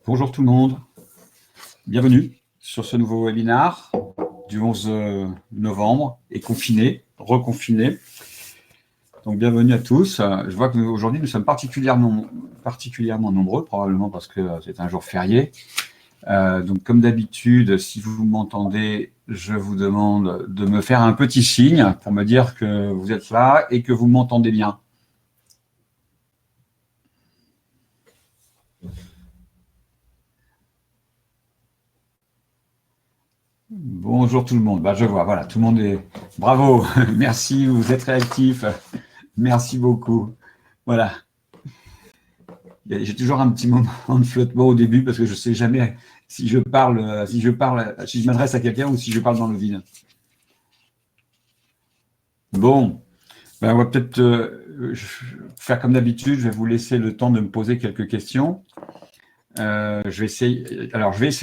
Bonjour tout le monde, bienvenue sur ce nouveau webinaire du 11 novembre et confiné, reconfiné. Donc bienvenue à tous. Je vois qu'aujourd'hui nous sommes particulièrement nombreux, probablement parce que c'est un jour férié. Donc comme d'habitude, si vous m'entendez, je vous demande de me faire un petit signe pour me dire que vous êtes là et que vous m'entendez bien. Bonjour tout le monde. Je vois, voilà, tout le monde est... Bravo, merci, vous êtes réactifs. Merci beaucoup. Voilà. J'ai toujours un petit moment de flottement au début parce que je ne sais jamais si je m'adresse à quelqu'un ou si je parle dans le vide. Bon, on va peut-être faire comme d'habitude. Je vais vous laisser le temps de me poser quelques questions. Je vais essayer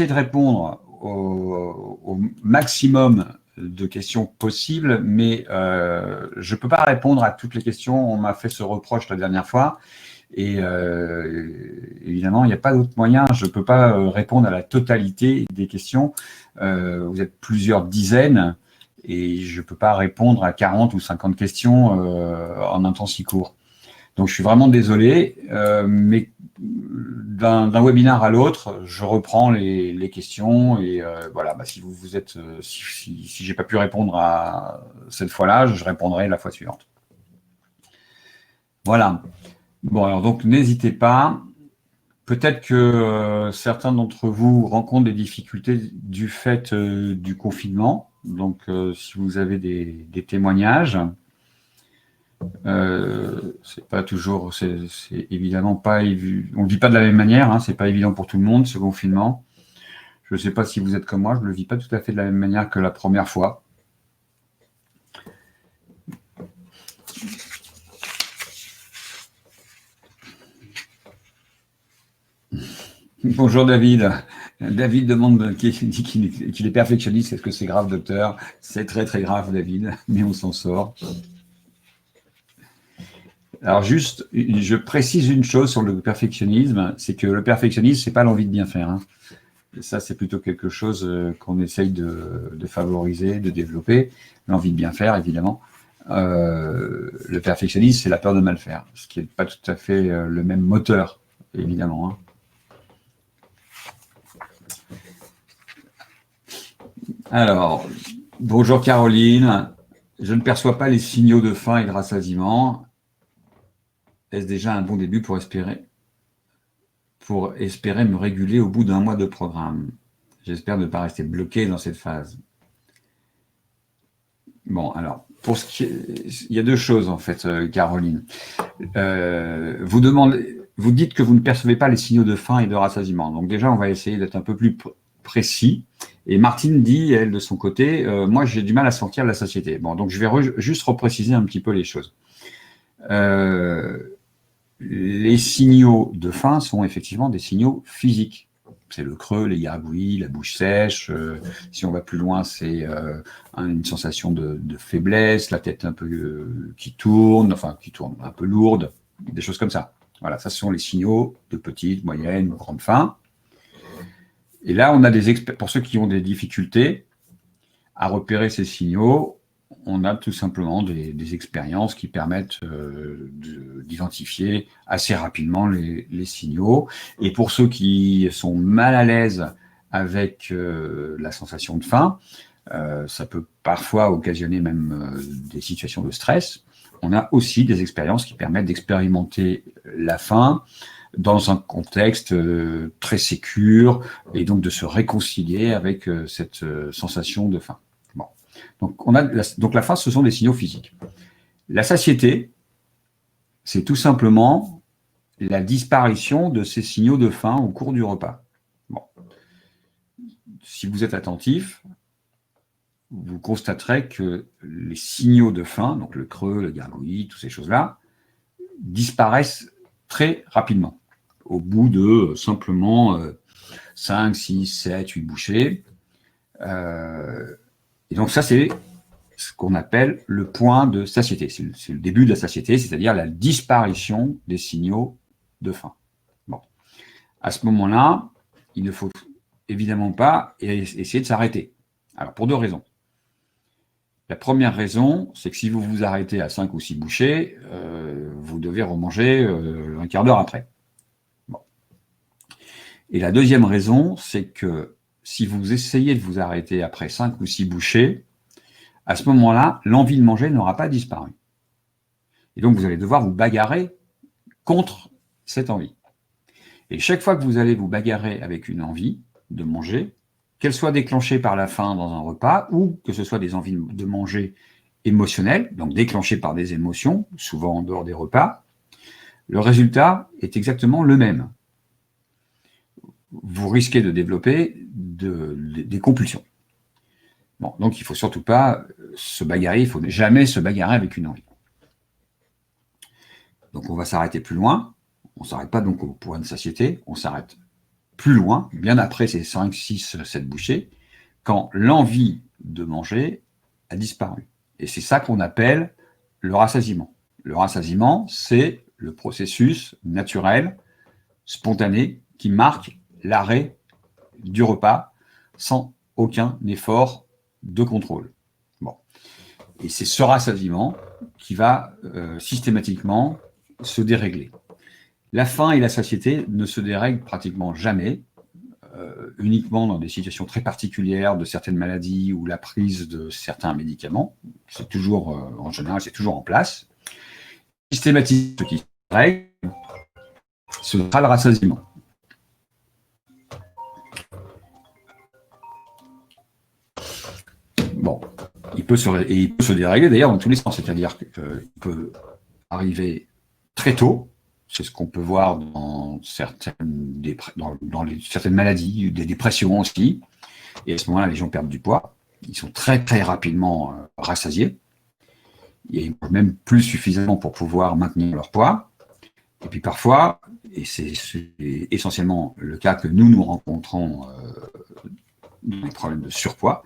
de répondre au maximum de questions possibles, mais je ne peux pas répondre à toutes les questions. On m'a fait ce reproche la dernière fois. Et évidemment, il n'y a pas d'autre moyen. Je ne peux pas répondre à la totalité des questions. Vous êtes plusieurs dizaines et je ne peux pas répondre à 40 ou 50 questions en un temps si court. Donc, je suis vraiment désolé, mais d'un webinaire à l'autre, je reprends les questions et voilà. Si si j'ai pas pu répondre à cette fois-là, je répondrai la fois suivante. Voilà. Bon, alors donc n'hésitez pas. Peut-être que certains d'entre vous rencontrent des difficultés du fait du confinement. Donc, si vous avez des témoignages, c'est pas toujours, c'est évidemment pas évident. On ne vit pas de la même manière. Hein, c'est pas évident pour tout le monde ce confinement. Je ne sais pas si vous êtes comme moi. Je ne le vis pas tout à fait de la même manière que la première fois. Bonjour David. David demande dit qu'il est perfectionniste. Est-ce que c'est grave, docteur? C'est très très grave, David, mais on s'en sort. Alors juste, je précise une chose sur le perfectionnisme, c'est que le perfectionnisme, c'est pas l'envie de bien faire. Hein. Et ça, c'est plutôt quelque chose qu'on essaye de favoriser, de développer. L'envie de bien faire, évidemment. Le perfectionnisme, c'est la peur de mal faire, ce qui n'est pas tout à fait le même moteur, évidemment. Hein. Alors, bonjour Caroline. Je ne perçois pas les signaux de faim et de rassasiement. Est-ce déjà un bon début pour espérer me réguler au bout d'un mois de programme? J'espère ne pas rester bloqué dans cette phase. Bon, alors, il y a deux choses en fait, Caroline. Vous dites que vous ne percevez pas les signaux de faim et de rassasiement. Donc déjà, on va essayer d'être un peu plus précis. Et Martine dit, elle, de son côté, moi, j'ai du mal à sentir la satiété. Bon, donc je vais juste repréciser un petit peu les choses. Les signaux de faim sont effectivement des signaux physiques. C'est le creux, les gargouilles, la bouche sèche. Si on va plus loin, c'est une sensation de faiblesse, la tête un peu qui tourne un peu lourde, des choses comme ça. Voilà, ça ce sont les signaux de petite, moyenne ou grande faim. Et là, on a pour ceux qui ont des difficultés à repérer ces signaux, on a tout simplement des expériences qui permettent d'identifier assez rapidement les signaux. Et pour ceux qui sont mal à l'aise avec la sensation de faim, ça peut parfois occasionner même des situations de stress. On a aussi des expériences qui permettent d'expérimenter la faim dans un contexte très sécure et donc de se réconcilier avec cette sensation de faim. Bon. Donc la faim, ce sont des signaux physiques. La satiété, c'est tout simplement la disparition de ces signaux de faim au cours du repas. Bon. Si vous êtes attentif, vous constaterez que les signaux de faim, donc le creux, le gargouillis, toutes ces choses-là, disparaissent très rapidement, au bout de simplement 5, 6, 7, 8 bouchées. Et donc ça, c'est ce qu'on appelle le point de satiété. C'est le début de la satiété, c'est-à-dire la disparition des signaux de faim. Bon. À ce moment-là, il ne faut évidemment pas essayer de s'arrêter. Alors, pour deux raisons. La première raison, c'est que si vous vous arrêtez à 5 ou 6 bouchées, vous devez remanger un quart d'heure après. Bon. Et la deuxième raison, c'est que si vous essayez de vous arrêter après 5 ou 6 bouchées, à ce moment-là, l'envie de manger n'aura pas disparu. Et donc, vous allez devoir vous bagarrer contre cette envie. Et chaque fois que vous allez vous bagarrer avec une envie de manger, qu'elle soit déclenchée par la faim dans un repas ou que ce soit des envies de manger émotionnelles, donc déclenchées par des émotions, souvent en dehors des repas, le résultat est exactement le même. Vous risquez de développer des compulsions. Bon, donc il ne faut surtout pas se bagarrer, il ne faut jamais se bagarrer avec une envie. Donc on va s'arrêter plus loin, on ne s'arrête pas donc au point de satiété, on s'arrête plus loin, bien après ces 5, 6, 7 bouchées, quand l'envie de manger a disparu. Et c'est ça qu'on appelle le rassasiement. Le rassasiement, c'est le processus naturel, spontané, qui marque l'arrêt du repas sans aucun effort de contrôle. Bon. Et c'est ce rassasiement qui va systématiquement se dérégler. La faim et la satiété ne se dérèglent pratiquement jamais, uniquement dans des situations très particulières de certaines maladies ou la prise de certains médicaments. C'est toujours, en général, c'est toujours en place. Systématiquement, ce qui se dérègle, ce sera le rassasiement. Bon, il peut se dérégler d'ailleurs dans tous les sens, c'est-à-dire qu'il peut arriver très tôt. C'est ce qu'on peut voir dans certaines maladies, des dépressions aussi. Et à ce moment-là, les gens perdent du poids. Ils sont très, très rapidement rassasiés. Ils mangent même plus suffisamment pour pouvoir maintenir leur poids. Et puis parfois, et c'est essentiellement le cas que nous rencontrons dans les problèmes de surpoids,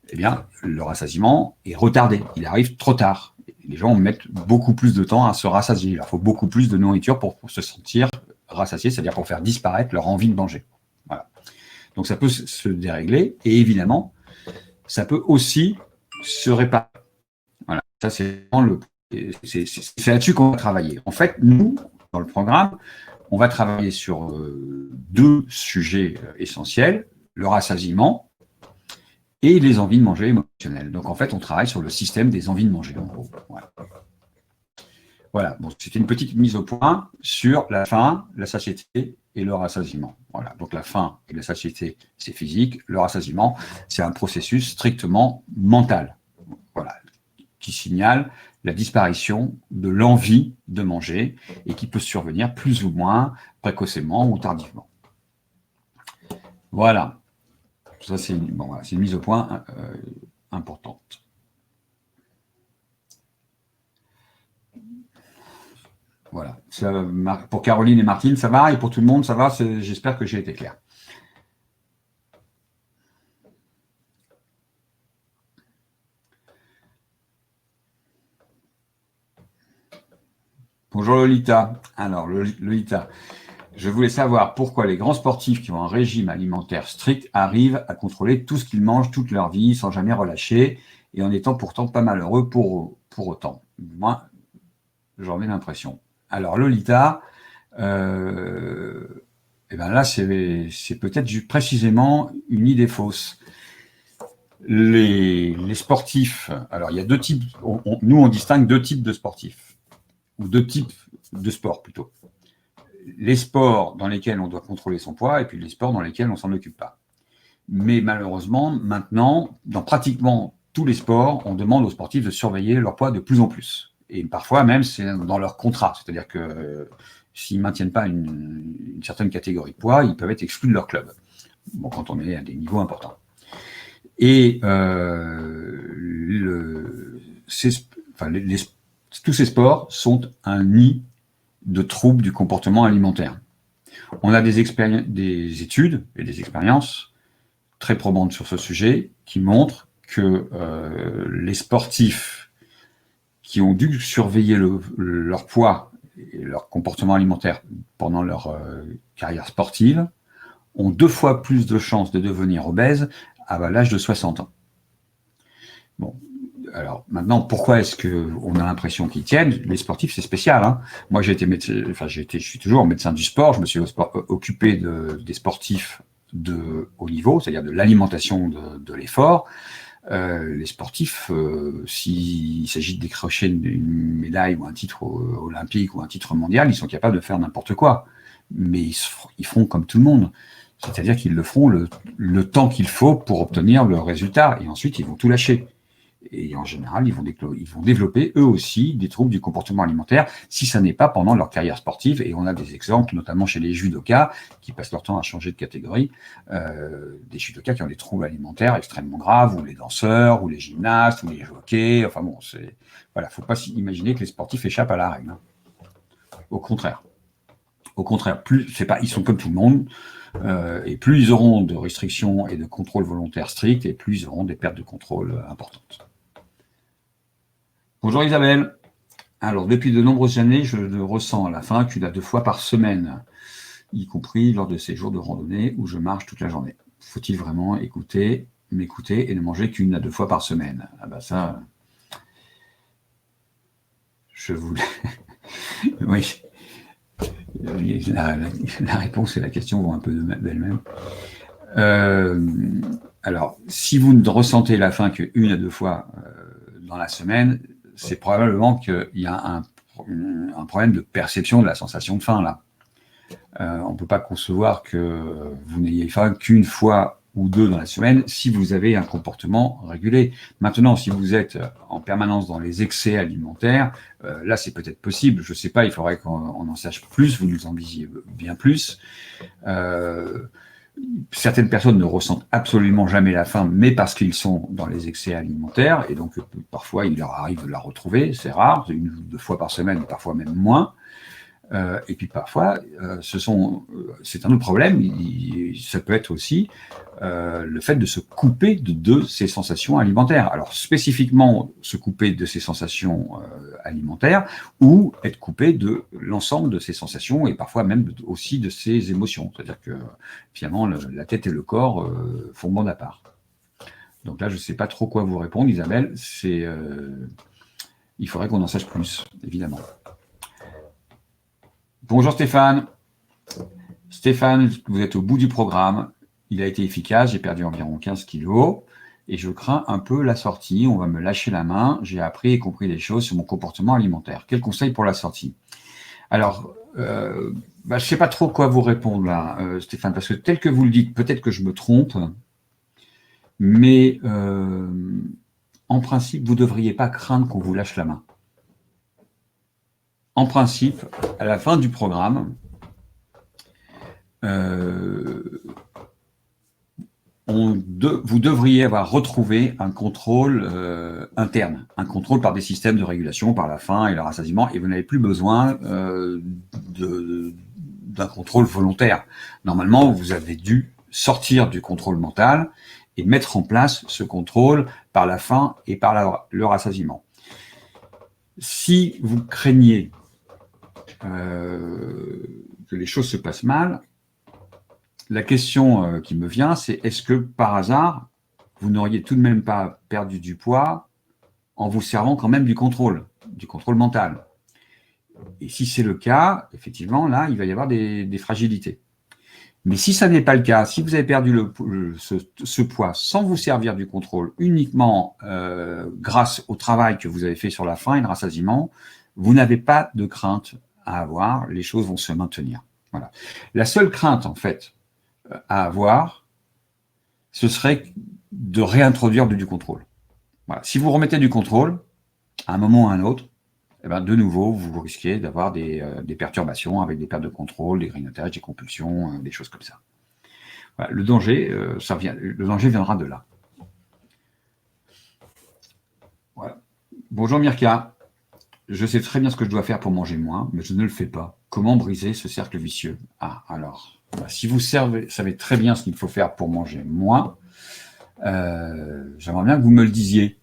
eh bien, le rassasiement est retardé. Il arrive trop tard. Les gens mettent beaucoup plus de temps à se rassasier. Il leur faut beaucoup plus de nourriture pour se sentir rassasiés, c'est-à-dire pour faire disparaître leur envie de manger. Voilà. Donc ça peut se dérégler et évidemment, ça peut aussi se réparer. Voilà. Ça, c'est là-dessus qu'on va travailler. En fait, nous, dans le programme, on va travailler sur deux sujets essentiels, le rassasiement et les envies de manger émotionnelles. Donc, en fait, on travaille sur le système des envies de manger, en gros. Voilà. Bon, c'était une petite mise au point sur la faim, la satiété et le rassasiement. Voilà. Donc, la faim et la satiété, c'est physique. Le rassasiement, c'est un processus strictement mental. Voilà. Qui signale la disparition de l'envie de manger et qui peut survenir plus ou moins précocement ou tardivement. Voilà. Ça, c'est une mise au point importante. Voilà. Pour Caroline et Martine, ça va? Et pour tout le monde, ça va? J'espère que j'ai été clair. Bonjour Lolita. Alors, Lolita, je voulais savoir pourquoi les grands sportifs qui ont un régime alimentaire strict arrivent à contrôler tout ce qu'ils mangent toute leur vie sans jamais relâcher et en étant pourtant pas malheureux pour autant. Moi, j'en ai l'impression. Alors Lolita, eh ben là, c'est peut-être précisément une idée fausse. Les sportifs, alors il y a deux types, nous on distingue deux types de sportifs, ou deux types de sports plutôt. Les sports dans lesquels on doit contrôler son poids et puis les sports dans lesquels on ne s'en occupe pas. Mais malheureusement, maintenant, dans pratiquement tous les sports, on demande aux sportifs de surveiller leur poids de plus en plus. Et parfois même, c'est dans leur contrat. C'est-à-dire que s'ils ne maintiennent pas une certaine catégorie de poids, ils peuvent être exclus de leur club. Bon, quand on est à des niveaux importants. Et tous ces sports sont un nid de troubles du comportement alimentaire. On a des études et des expériences très probantes sur ce sujet qui montrent que les sportifs qui ont dû surveiller leur poids et leur comportement alimentaire pendant leur carrière sportive ont 2 fois plus de chances de devenir obèses à l'âge de 60 ans. Bon, alors maintenant, pourquoi est-ce qu'on a l'impression qu'ils tiennent? Les sportifs, c'est spécial. Hein. Moi, j'ai été médecin, enfin, je suis toujours médecin du sport. Je me suis occupé des sportifs de haut niveau, c'est-à-dire de l'alimentation de l'effort. Les sportifs, s'il s'agit de décrocher une médaille ou un titre olympique ou un titre mondial, ils sont capables de faire n'importe quoi. Mais ils feront comme tout le monde. C'est-à-dire qu'ils le feront le temps qu'il faut pour obtenir le résultat. Et ensuite, ils vont tout lâcher. Et en général, ils vont développer eux aussi des troubles du comportement alimentaire si ça n'est pas pendant leur carrière sportive. Et on a des exemples, notamment chez les judokas, qui passent leur temps à changer de catégorie, des judokas qui ont des troubles alimentaires extrêmement graves, ou les danseurs, ou les gymnastes, ou les jockeys. Enfin bon, voilà, faut pas imaginer que les sportifs échappent à la règle. Hein. Au contraire. Au contraire, ils sont comme tout le monde, et plus ils auront de restrictions et de contrôles volontaires stricts, et plus ils auront des pertes de contrôle importantes. Bonjour Isabelle. Alors, depuis de nombreuses années, je ne ressens la faim qu'une à 2 fois par semaine, y compris lors de ces jours de randonnée où je marche toute la journée. Faut-il vraiment m'écouter et ne manger qu'une à 2 fois par semaine? Ah bah ça, je voulais... oui. La réponse et la question vont un peu d'elles-mêmes. Alors, si vous ne ressentez la faim qu'une à 2 fois dans la semaine, c'est probablement qu'il y a un problème de perception de la sensation de faim, là. On ne peut pas concevoir que vous n'ayez faim qu'une fois ou 2 dans la semaine si vous avez un comportement régulé. Maintenant, si vous êtes en permanence dans les excès alimentaires, là, c'est peut-être possible. Je ne sais pas, il faudrait qu'on en sache plus, vous nous en disiez bien plus. Certaines personnes ne ressentent absolument jamais la faim, mais parce qu'ils sont dans les excès alimentaires, et donc parfois il leur arrive de la retrouver, c'est rare, 1 ou 2 fois par semaine, parfois même moins. Et puis parfois, c'est un autre problème, ça peut être aussi le fait de se couper de ces sensations alimentaires. Alors spécifiquement, se couper de ces sensations alimentaires, ou être coupé de l'ensemble de ces sensations, et parfois même aussi de ces émotions. C'est-à-dire que finalement, la tête et le corps font bande à part. Donc là, je ne sais pas trop quoi vous répondre, Isabelle. Il faudrait qu'on en sache plus, évidemment. Bonjour Stéphane. Stéphane, vous êtes au bout du programme. Il a été efficace, j'ai perdu environ 15 kilos et je crains un peu la sortie. On va me lâcher la main. J'ai appris et compris des choses sur mon comportement alimentaire. Quel conseil pour la sortie? Alors, je ne sais pas trop quoi vous répondre là, Stéphane, parce que tel que vous le dites, peut-être que je me trompe, mais en principe, vous ne devriez pas craindre qu'on vous lâche la main. En principe, à la fin du programme, vous devriez avoir retrouvé un contrôle interne, un contrôle par des systèmes de régulation, par la faim et le rassasiement, et vous n'avez plus besoin d'un contrôle volontaire. Normalement, vous avez dû sortir du contrôle mental et mettre en place ce contrôle par la faim et par le rassasiement. Si vous craignez que les choses se passent mal, la question qui me vient, c'est est-ce que par hasard, vous n'auriez tout de même pas perdu du poids en vous servant quand même du contrôle mental? Et si c'est le cas, effectivement, là, il va y avoir des fragilités. Mais si ça n'est pas le cas, si vous avez perdu ce poids sans vous servir du contrôle, uniquement grâce au travail que vous avez fait sur la faim et le rassasiement, vous n'avez pas de crainte à avoir, les choses vont se maintenir. Voilà. La seule crainte, en fait, à avoir, ce serait de réintroduire du contrôle. Voilà. Si vous remettez du contrôle, à un moment ou à un autre, eh ben, de nouveau, vous risquez d'avoir des perturbations avec des pertes de contrôle, des grignotages, des compulsions, des choses comme ça. Voilà. Le danger, le danger viendra de là. Voilà. Bonjour Mirka. Je sais très bien ce que je dois faire pour manger moins, mais je ne le fais pas. Comment briser ce cercle vicieux? Ah, alors, si vous savez très bien ce qu'il faut faire pour manger moins, j'aimerais bien que vous me le disiez.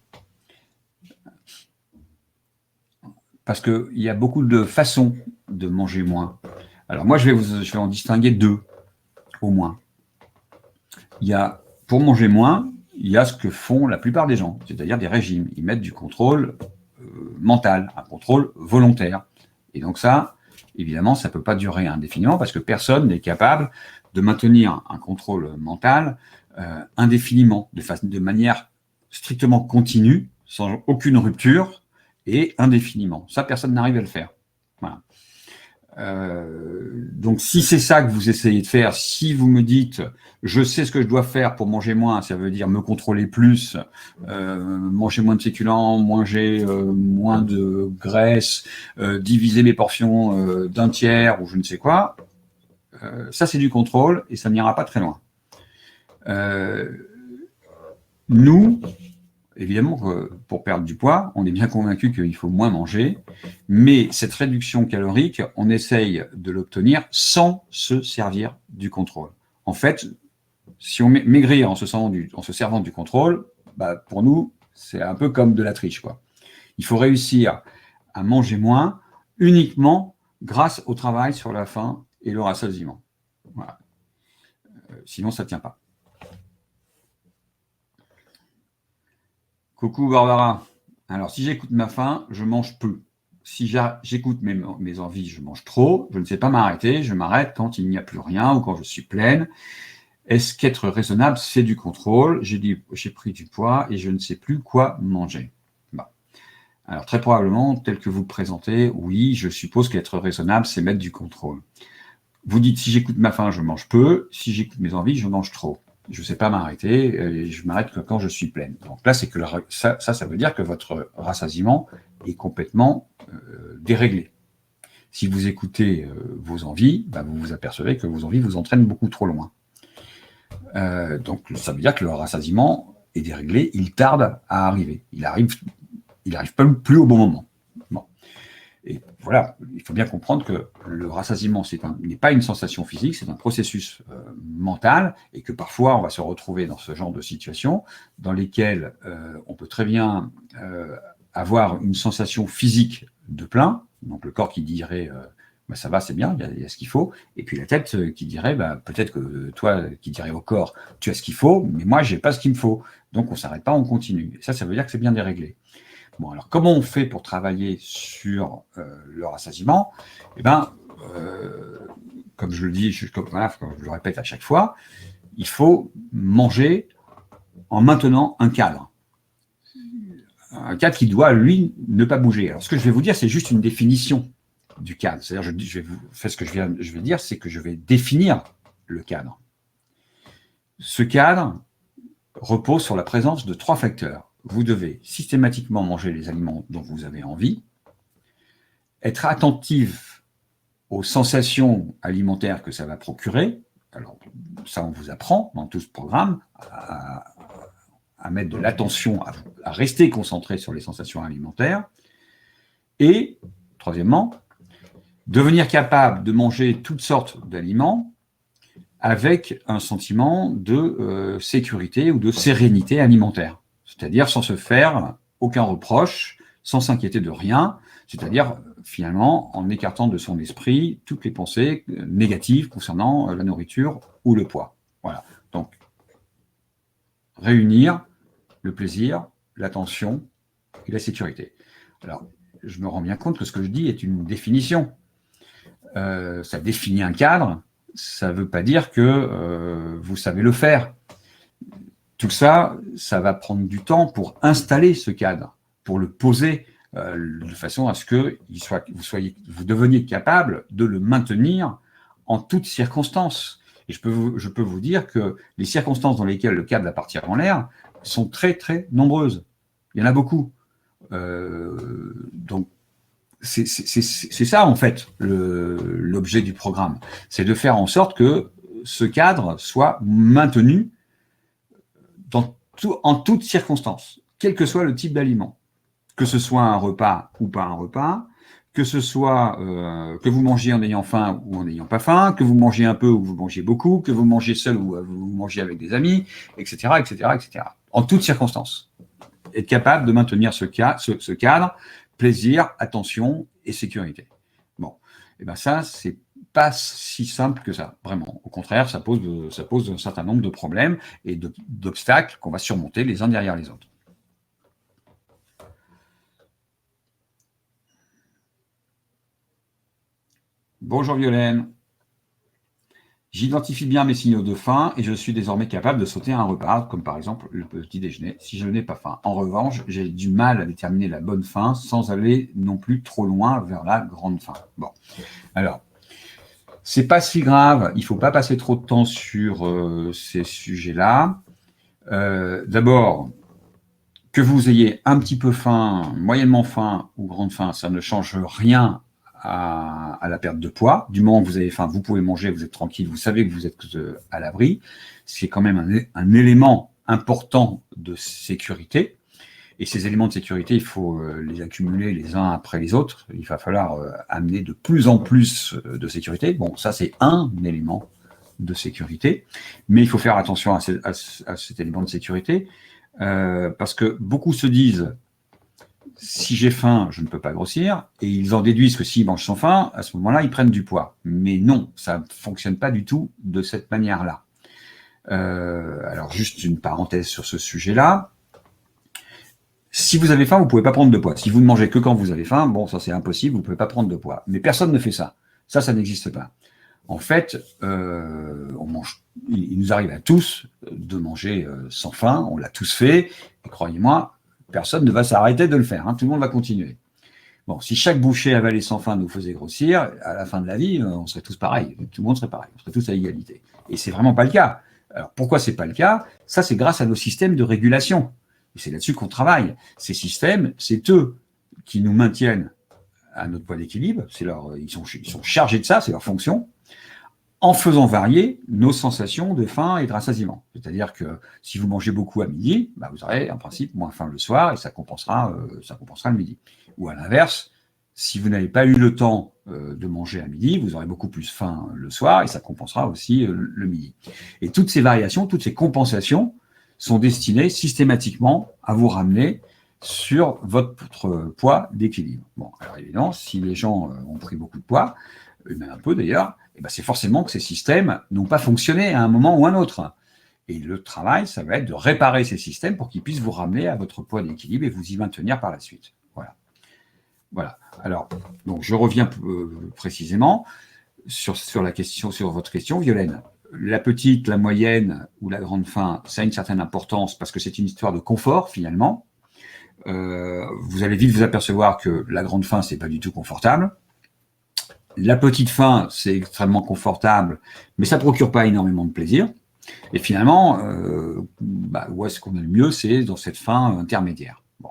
Parce qu'il y a beaucoup de façons de manger moins. Alors moi, je vais en distinguer 2, au moins. il y a, pour manger moins, il y a ce que font la plupart des gens, c'est-à-dire des régimes. Ils mettent du contrôle mental, un contrôle volontaire. Et donc ça, évidemment, ça ne peut pas durer indéfiniment parce que personne n'est capable de maintenir un contrôle mental indéfiniment, de manière strictement continue, sans aucune rupture et indéfiniment. Ça, personne n'arrive à le faire. Voilà. Donc, si c'est ça que vous essayez de faire, si vous me dites je sais ce que je dois faire pour manger moins, ça veut dire me contrôler plus, manger moins de féculents, manger moins de graisse, diviser mes portions d'un tiers ou je ne sais quoi, ça c'est du contrôle et ça n'ira pas très loin. Nous, évidemment, pour perdre du poids, on est bien convaincu qu'il faut moins manger, mais cette réduction calorique, on essaye de l'obtenir sans se servir du contrôle. En fait, si on maigrit en se servant du contrôle, bah, pour nous, c'est un peu comme de la triche, quoi. Il faut réussir à manger moins uniquement grâce au travail sur la faim et le rassasiement. Voilà. Sinon, ça ne tient pas. Coucou Barbara. Alors, si j'écoute ma faim, je mange peu. Si j'écoute mes envies, je mange trop. Je ne sais pas m'arrêter. Je m'arrête quand il n'y a plus rien ou quand je suis pleine. Est-ce qu'être raisonnable, c'est du contrôle? J'ai pris du poids et je ne sais plus quoi manger. Bon. Alors, très probablement, tel que vous le présentez, oui, je suppose qu'être raisonnable, c'est mettre du contrôle. Vous dites, si j'écoute ma faim, je mange peu. Si j'écoute mes envies, je mange trop. Je ne sais pas m'arrêter, et je m'arrête que quand je suis pleine. Donc là, c'est que ça veut dire que votre rassasiement est complètement déréglé. Si vous écoutez vos envies, bah, vous vous apercevez que vos envies vous entraînent beaucoup trop loin. Donc ça veut dire que le rassasiement est déréglé, il tarde à arriver. Il arrive pas plus au bon moment. Bon. Et voilà, il faut bien comprendre que le rassasiement n'est pas une sensation physique, c'est un processus mental, et que parfois on va se retrouver dans ce genre de situation dans lesquelles on peut très bien avoir une sensation physique de plein, donc le corps qui dirait bah, ça va, c'est bien, il y a ce qu'il faut, et puis la tête qui dirait bah, peut-être que toi qui dirais au corps tu as ce qu'il faut, mais moi j'ai pas ce qu'il me faut, donc on s'arrête pas, on continue. Et ça veut dire que c'est bien déréglé. Bon, alors comment on fait pour travailler sur le rassasiement? Eh bien, comme je le dis, comme je le répète à chaque fois, il faut manger en maintenant un cadre. Un cadre qui doit, lui, ne pas bouger. Alors, ce que je vais vous dire, c'est juste une définition du cadre. C'est-à-dire, je vais vous faire ce que je vais dire, c'est que je vais définir le cadre. Ce cadre repose sur la présence de 3 facteurs. Vous devez systématiquement manger les aliments dont vous avez envie, être attentif aux sensations alimentaires que ça va procurer. Alors, ça, on vous apprend dans tout ce programme à mettre de l'attention, à rester concentré sur les sensations alimentaires. Et, troisièmement, devenir capable de manger toutes sortes d'aliments avec un sentiment de sécurité ou de sérénité alimentaire. C'est-à-dire sans se faire aucun reproche, sans s'inquiéter de rien, c'est-à-dire finalement en écartant de son esprit toutes les pensées négatives concernant la nourriture ou le poids. Voilà. Donc, réunir le plaisir, l'attention et la sécurité. Alors, je me rends bien compte que ce que je dis est une définition. Ça définit un cadre, ça ne veut pas dire que vous savez le faire. Tout ça, ça va prendre du temps pour installer ce cadre, pour le poser de façon à ce que vous deveniez capable de le maintenir en toutes circonstances. Et je peux vous dire que les circonstances dans lesquelles le cadre va partir en l'air sont très, très nombreuses. Il y en a beaucoup. Donc, c'est ça, en fait, l'objet du programme. C'est de faire en sorte que ce cadre soit maintenu en toutes circonstances, quel que soit le type d'aliment. Que ce soit un repas ou pas un repas, que ce soit que vous mangiez en ayant faim ou en n'ayant pas faim, que vous mangiez un peu ou que vous mangiez beaucoup, que vous mangiez seul ou vous mangiez avec des amis, etc., etc., etc. En toutes circonstances. Être capable de maintenir ce cadre, plaisir, attention et sécurité. Bon, et ben ça, c'est pas si simple que ça, vraiment. Au contraire, ça pose un certain nombre de problèmes et d'obstacles qu'on va surmonter les uns derrière les autres. Bonjour Violaine. J'identifie bien mes signaux de faim et je suis désormais capable de sauter un repas, comme par exemple le petit déjeuner, si je n'ai pas faim. En revanche, j'ai du mal à déterminer la bonne faim sans aller non plus trop loin vers la grande faim. Bon, alors, c'est pas si grave, il ne faut pas passer trop de temps sur ces sujets-là. D'abord, que vous ayez un petit peu faim, moyennement faim ou grande faim, ça ne change rien à la perte de poids. Du moment que vous avez faim, vous pouvez manger, vous êtes tranquille, vous savez que vous êtes à l'abri. C'est quand même un élément important de sécurité. Et ces éléments de sécurité, il faut les accumuler les uns après les autres. Il va falloir amener de plus en plus de sécurité. Bon, ça, c'est un élément de sécurité. Mais il faut faire attention à cet élément de sécurité parce que beaucoup se disent si j'ai faim, je ne peux pas grossir, et ils en déduisent que s'ils mangent sans faim, à ce moment-là, ils prennent du poids. Mais non, ça ne fonctionne pas du tout de cette manière-là. Alors, juste une parenthèse sur ce sujet-là. Si vous avez faim, vous ne pouvez pas prendre de poids. Si vous ne mangez que quand vous avez faim, bon, ça c'est impossible, vous ne pouvez pas prendre de poids. Mais personne ne fait ça. Ça n'existe pas. En fait, il nous arrive à tous de manger sans faim, on l'a tous fait, et croyez-moi, personne ne va s'arrêter de le faire, hein, tout le monde va continuer. Bon, si chaque bouchée avalée sans faim nous faisait grossir, à la fin de la vie, on serait tous pareils, tout le monde serait pareil, on serait tous à égalité. Et c'est vraiment pas le cas. Alors pourquoi c'est pas le cas? Ça, c'est grâce à nos systèmes de régulation. Et c'est là-dessus qu'on travaille. Ces systèmes, c'est eux qui nous maintiennent à notre poids d'équilibre, ils sont chargés de ça, c'est leur fonction, en faisant varier nos sensations de faim et de rassasiement. C'est-à-dire que si vous mangez beaucoup à midi, bah vous aurez en principe moins faim le soir et ça compensera le midi. Ou à l'inverse, si vous n'avez pas eu le temps de manger à midi, vous aurez beaucoup plus faim le soir et ça compensera aussi le midi. Et toutes ces variations, toutes ces compensations sont destinées systématiquement à vous ramener sur votre poids d'équilibre. Bon, alors évidemment, si les gens ont pris beaucoup de poids, même un peu d'ailleurs, eh ben c'est forcément que ces systèmes n'ont pas fonctionné à un moment ou à un autre. Et le travail, ça va être de réparer ces systèmes pour qu'ils puissent vous ramener à votre poids d'équilibre et vous y maintenir par la suite. Voilà. Alors, donc je reviens précisément sur votre question, Violaine. La petite, la moyenne ou la grande faim, ça a une certaine importance parce que c'est une histoire de confort finalement. Vous allez vite vous apercevoir que la grande faim, c'est pas du tout confortable. La petite faim, c'est extrêmement confortable, mais ça ne procure pas énormément de plaisir. Et finalement, où est-ce qu'on est le mieux? C'est dans cette faim intermédiaire. Bon.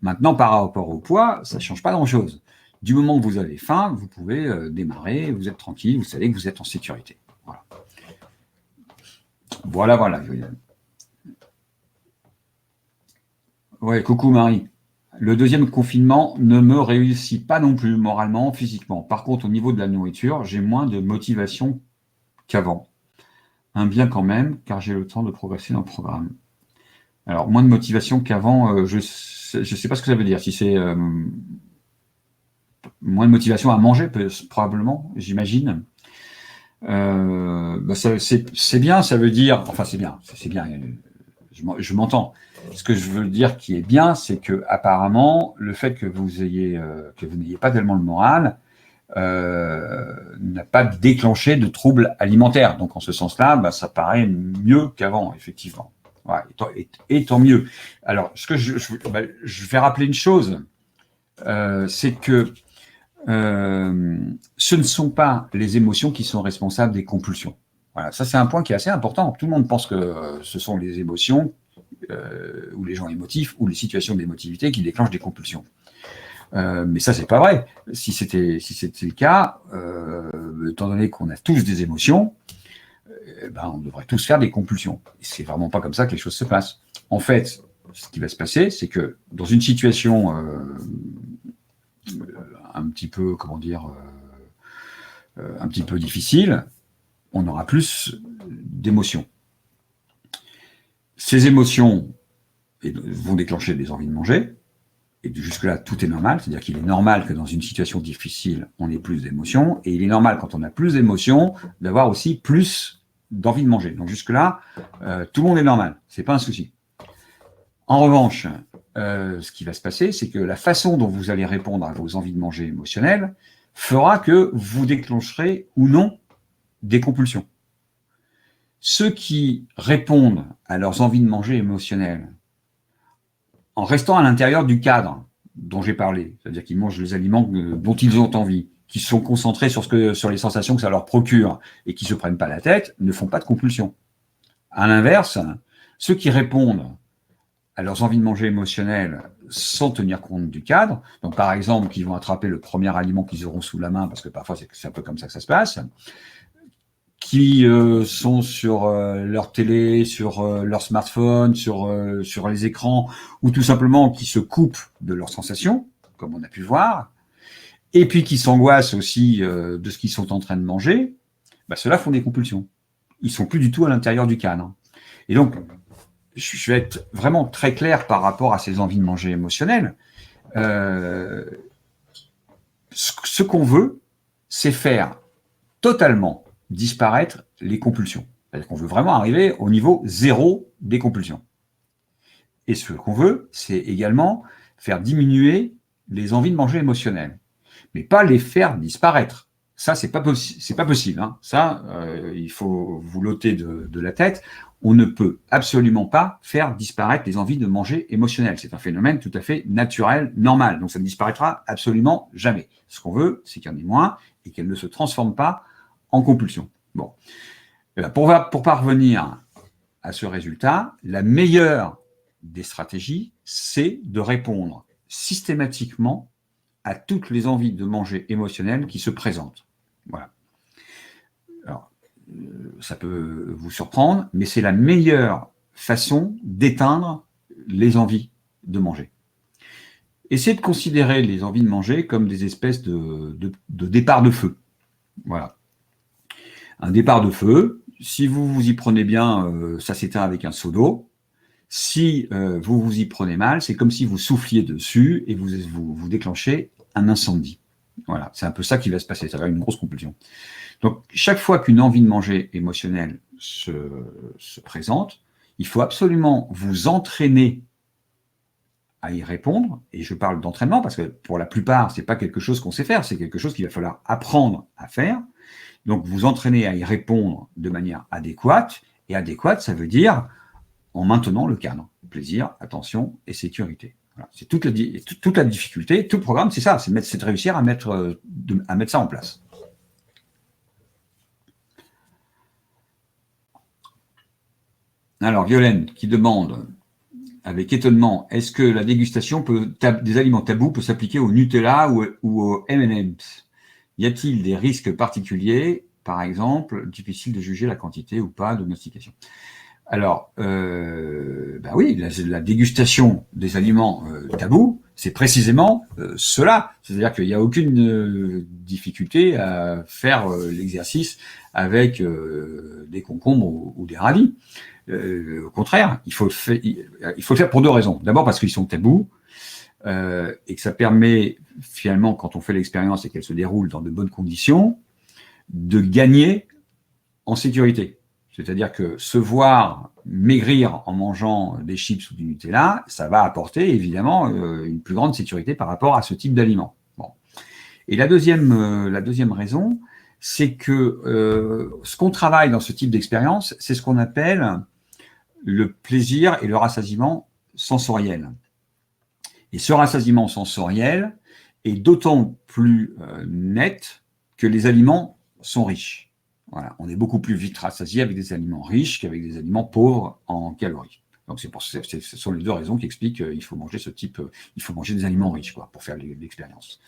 Maintenant, par rapport au poids, ça ne change pas grand-chose. Du moment que vous avez faim, vous pouvez démarrer, vous êtes tranquille, vous savez que vous êtes en sécurité. Voilà. Ouais, coucou Marie. Le deuxième confinement ne me réussit pas non plus moralement, physiquement. Par contre, au niveau de la nourriture, j'ai moins de motivation qu'avant. Un bien quand même, car j'ai le temps de progresser dans le programme. Alors, moins de motivation qu'avant, je sais pas ce que ça veut dire. Si c'est moins de motivation à manger, probablement, j'imagine. C'est bien, ça veut dire... Enfin, c'est bien, je m'entends. Ce que je veux dire qui est bien, c'est que apparemment, le fait que vous n'ayez pas tellement le moral n'a pas déclenché de troubles alimentaires. Donc en ce sens-là, ça paraît mieux qu'avant, effectivement. Ouais, et tant mieux. Alors, ce que je vais rappeler une chose, c'est que ce ne sont pas les émotions qui sont responsables des compulsions. Voilà, ça c'est un point qui est assez important. Tout le monde pense que ce sont les émotions ou les gens émotifs ou les situations d'émotivité qui déclenchent des compulsions. Mais ça c'est pas vrai. Si c'était le cas, étant donné qu'on a tous des émotions, on devrait tous faire des compulsions. Et c'est vraiment pas comme ça que les choses se passent. En fait, ce qui va se passer, c'est que dans une situation un petit peu, un petit peu difficile, on aura plus d'émotions. Ces émotions vont déclencher des envies de manger, Et jusque-là, tout est normal, c'est-à-dire qu'il est normal que dans une situation difficile, on ait plus d'émotions, et il est normal, quand on a plus d'émotions, d'avoir aussi plus d'envie de manger. Donc jusque-là, tout le monde est normal, c'est pas un souci. En revanche, ce qui va se passer, c'est que la façon dont vous allez répondre à vos envies de manger émotionnelles fera que vous déclencherez ou non des compulsions. Ceux qui répondent à leurs envies de manger émotionnelles en restant à l'intérieur du cadre dont j'ai parlé, c'est-à-dire qu'ils mangent les aliments dont ils ont envie, qui sont concentrés sur les sensations que ça leur procure et qui ne se prennent pas la tête, ne font pas de compulsion. À l'inverse, ceux qui répondent à leurs envies de manger émotionnelles sans tenir compte du cadre, donc par exemple, qui vont attraper le premier aliment qu'ils auront sous la main, parce que parfois c'est un peu comme ça que ça se passe, qui sont sur leur télé, sur leur smartphone, sur les écrans, ou tout simplement qui se coupent de leurs sensations, comme on a pu voir, et puis qui s'angoissent aussi de ce qu'ils sont en train de manger, bah, ceux-là font des compulsions. Ils sont plus du tout à l'intérieur du cadre. Et donc, je vais être vraiment très clair par rapport à ces envies de manger émotionnelles. Ce qu'on veut, c'est faire totalement disparaître les compulsions. C'est-à-dire qu'on veut vraiment arriver au niveau zéro des compulsions. Et ce qu'on veut, c'est également faire diminuer les envies de manger émotionnelles, mais pas les faire disparaître. Ça, c'est pas possible. Hein. Ça, il faut vous l'ôter de la tête. On ne peut absolument pas faire disparaître les envies de manger émotionnelles. C'est un phénomène tout à fait naturel, normal. Donc ça ne disparaîtra absolument jamais. Ce qu'on veut, c'est qu'il y en ait moins et qu'elles ne se transforment pas en compulsion. Bon. Pour parvenir à ce résultat, la meilleure des stratégies, c'est de répondre systématiquement à toutes les envies de manger émotionnelles qui se présentent. Voilà. Alors, ça peut vous surprendre, mais c'est la meilleure façon d'éteindre les envies de manger. Essayez de considérer les envies de manger comme des espèces de départ de feu. Voilà. Un départ de feu, si vous vous y prenez bien, ça s'éteint avec un seau d'eau. Si vous vous y prenez mal, c'est comme si vous souffliez dessus et vous déclenchez un incendie. Voilà, c'est un peu ça qui va se passer, ça va être une grosse compulsion. Donc, chaque fois qu'une envie de manger émotionnelle se présente, il faut absolument vous entraîner à y répondre. Et je parle d'entraînement parce que pour la plupart, c'est pas quelque chose qu'on sait faire, c'est quelque chose qu'il va falloir apprendre à faire. Donc, vous entraînez à y répondre de manière adéquate. Et adéquate, ça veut dire en maintenant le cadre. Plaisir, attention et sécurité. Voilà. C'est toute la difficulté, tout le programme, c'est ça, c'est de réussir à mettre ça en place. Alors, Violaine qui demande avec étonnement, est-ce que la dégustation des aliments tabous peut s'appliquer au Nutella ou au M&M's? Y a-t-il des risques particuliers, par exemple, difficile de juger la quantité ou pas de mastication? Alors, oui, la dégustation des aliments tabous, c'est précisément cela. C'est-à-dire qu'il n'y a aucune difficulté à faire l'exercice avec des concombres ou des radis. Au contraire, il faut le faire pour deux raisons. D'abord parce qu'ils sont tabous et que ça permet finalement, quand on fait l'expérience et qu'elle se déroule dans de bonnes conditions, de gagner en sécurité. C'est-à-dire que se voir maigrir en mangeant des chips ou du Nutella, ça va apporter évidemment une plus grande sécurité par rapport à ce type d'aliment. Bon. Et la deuxième raison, c'est que ce qu'on travaille dans ce type d'expérience, c'est ce qu'on appelle le plaisir et le rassasiement sensoriel. Et ce rassasiement sensoriel est d'autant plus net que les aliments sont riches. Voilà, on est beaucoup plus vite rassasié avec des aliments riches qu'avec des aliments pauvres en calories. Donc ce sont les deux raisons qui expliquent qu'il faut manger il faut manger des aliments riches pour faire l'expérience.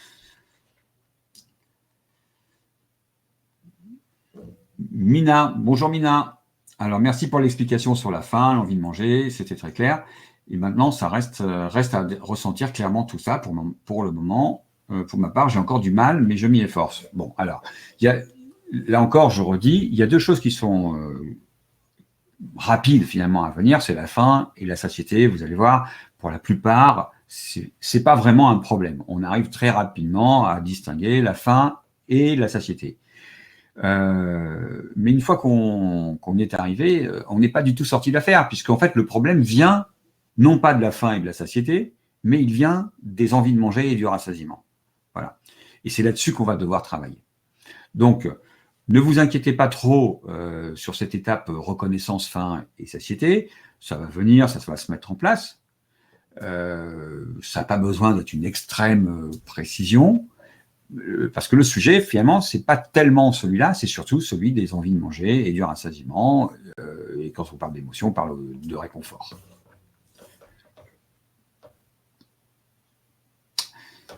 Mina, bonjour Mina. Alors merci pour l'explication sur la faim, l'envie de manger, c'était très clair. Et maintenant, ça reste à ressentir clairement tout ça pour le moment. Pour ma part, j'ai encore du mal, mais je m'y efforce. Bon, alors, là encore, je redis, il y a deux choses qui sont rapides finalement à venir, c'est la faim et la satiété. Vous allez voir, pour la plupart, c'est pas vraiment un problème. On arrive très rapidement à distinguer la faim et la satiété. Mais une fois qu'on y est arrivé, on n'est pas du tout sorti de l'affaire, puisqu'en fait, le problème vient non pas de la faim et de la satiété, mais il vient des envies de manger et du rassasiement. Voilà. Et c'est là-dessus qu'on va devoir travailler. Donc, ne vous inquiétez pas trop sur cette étape reconnaissance, faim et satiété. Ça va venir, ça va se mettre en place. Ça n'a pas besoin d'être une extrême précision, parce que le sujet, finalement, c'est pas tellement celui-là, c'est surtout celui des envies de manger et du rassasiement. Et quand on parle d'émotion, on parle de réconfort.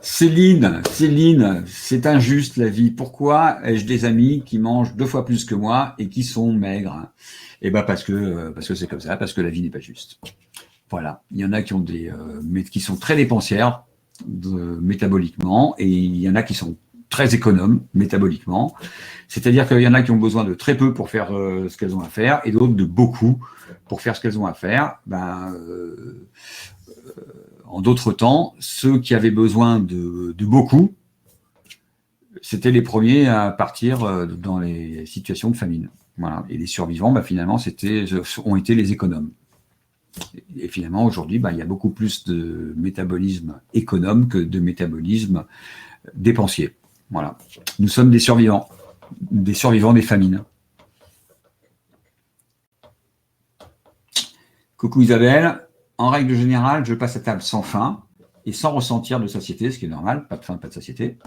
Céline, c'est injuste la vie. Pourquoi ai-je des amis qui mangent 2 fois plus que moi et qui sont maigres? Eh ben parce que c'est comme ça, parce que la vie n'est pas juste. Voilà, il y en a qui ont qui sont très dépensières métaboliquement, et il y en a qui sont très économes métaboliquement. C'est-à-dire qu'il y en a qui ont besoin de très peu pour faire ce qu'elles ont à faire, et d'autres de beaucoup pour faire ce qu'elles ont à faire. En d'autres temps, ceux qui avaient besoin de beaucoup, c'était les premiers à partir dans les situations de famine. Voilà. Et les survivants, finalement, ont été les économes. Et finalement, aujourd'hui, il y a beaucoup plus de métabolisme économe que de métabolisme dépensier. Voilà. Nous sommes des survivants des famines. Coucou Isabelle. En règle générale, je passe à table sans faim et sans ressentir de satiété, ce qui est normal, pas de faim, pas de satiété.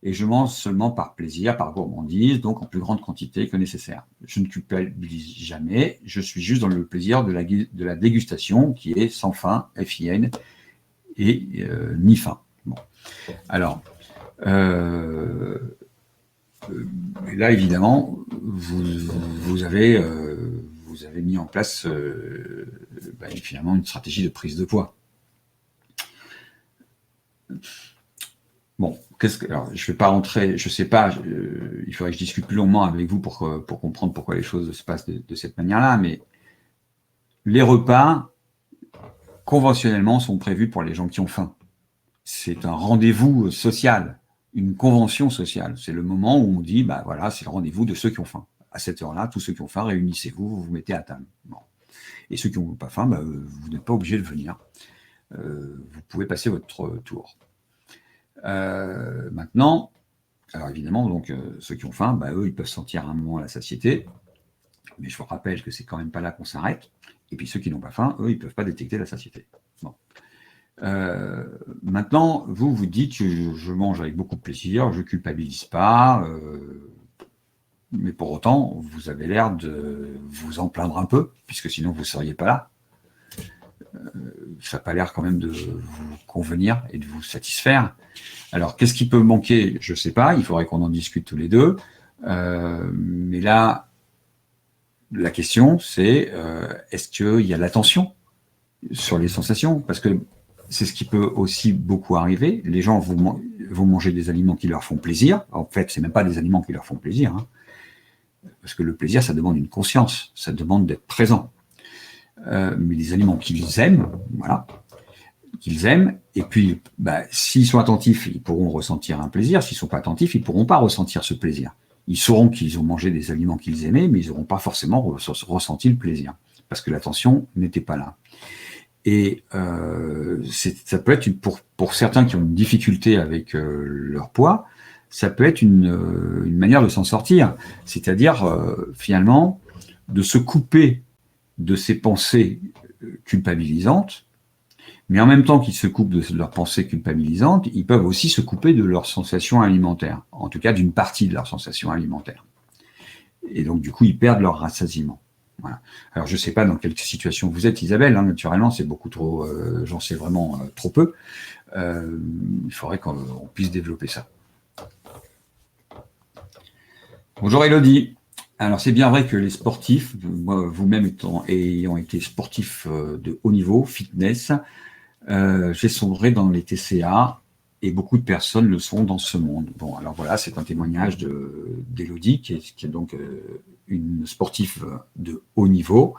Et je mange seulement par plaisir, par gourmandise, donc en plus grande quantité que nécessaire. Je ne culpabilise jamais, je suis juste dans le plaisir de la dégustation, qui est sans faim, FIN, et ni faim. Bon. Alors, là, évidemment, vous avez mis en place finalement une stratégie de prise de poids. Bon, alors, je ne vais pas rentrer, je ne sais pas, il faudrait que je discute plus longuement avec vous pour comprendre pourquoi les choses se passent de cette manière-là, mais les repas, conventionnellement, sont prévus pour les gens qui ont faim. C'est un rendez-vous social, une convention sociale. C'est le moment où on dit, voilà, c'est le rendez-vous de ceux qui ont faim. À cette heure-là, tous ceux qui ont faim, réunissez-vous, vous vous mettez à table. Bon. Et ceux qui n'ont pas faim, vous n'êtes pas obligés de venir. Vous pouvez passer votre tour. Maintenant, alors évidemment, donc ceux qui ont faim, eux, ils peuvent sentir à un moment la satiété, mais je vous rappelle que c'est quand même pas là qu'on s'arrête. Et puis ceux qui n'ont pas faim, eux, ils peuvent pas détecter la satiété. Bon. Maintenant, vous dites que je mange avec beaucoup de plaisir, je culpabilise pas, mais pour autant, vous avez l'air de vous en plaindre un peu, puisque sinon vous ne seriez pas là. Ça n'a pas l'air quand même de vous convenir et de vous satisfaire. Alors, qu'est-ce qui peut manquer? Je ne sais pas, il faudrait qu'on en discute tous les deux. Mais là, la question, c'est est-ce qu'il y a l'attention sur les sensations? Parce que c'est ce qui peut aussi beaucoup arriver. Les gens vont manger des aliments qui leur font plaisir. En fait, ce n'est même pas des aliments qui leur font plaisir. Hein. Parce que le plaisir, ça demande une conscience, ça demande d'être présent. Mais les aliments qu'ils aiment, voilà, qu'ils aiment, et puis s'ils sont attentifs, ils pourront ressentir un plaisir. S'ils ne sont pas attentifs, ils ne pourront pas ressentir ce plaisir. Ils sauront qu'ils ont mangé des aliments qu'ils aimaient, mais ils n'auront pas forcément ressenti le plaisir, parce que l'attention n'était pas là. Et ça peut être, pour certains qui ont une difficulté avec leur poids, ça peut être une manière de s'en sortir, c'est-à-dire finalement de se couper de ces pensées culpabilisantes, mais en même temps qu'ils se coupent de leurs pensées culpabilisantes, ils peuvent aussi se couper de leurs sensations alimentaires, en tout cas d'une partie de leurs sensations alimentaires. Et donc du coup, ils perdent leur rassasiement. Voilà. Alors je ne sais pas dans quelle situation vous êtes, Isabelle, hein, naturellement, c'est beaucoup trop, j'en sais vraiment trop peu. Il faudrait qu'on puisse développer ça. Bonjour Elodie. Alors c'est bien vrai que les sportifs, moi, vous-même ayant été sportif de haut niveau, fitness, j'ai sombré dans les TCA et beaucoup de personnes le sont dans ce monde. Bon, alors voilà, c'est un témoignage d'Elodie qui est donc une sportive de haut niveau.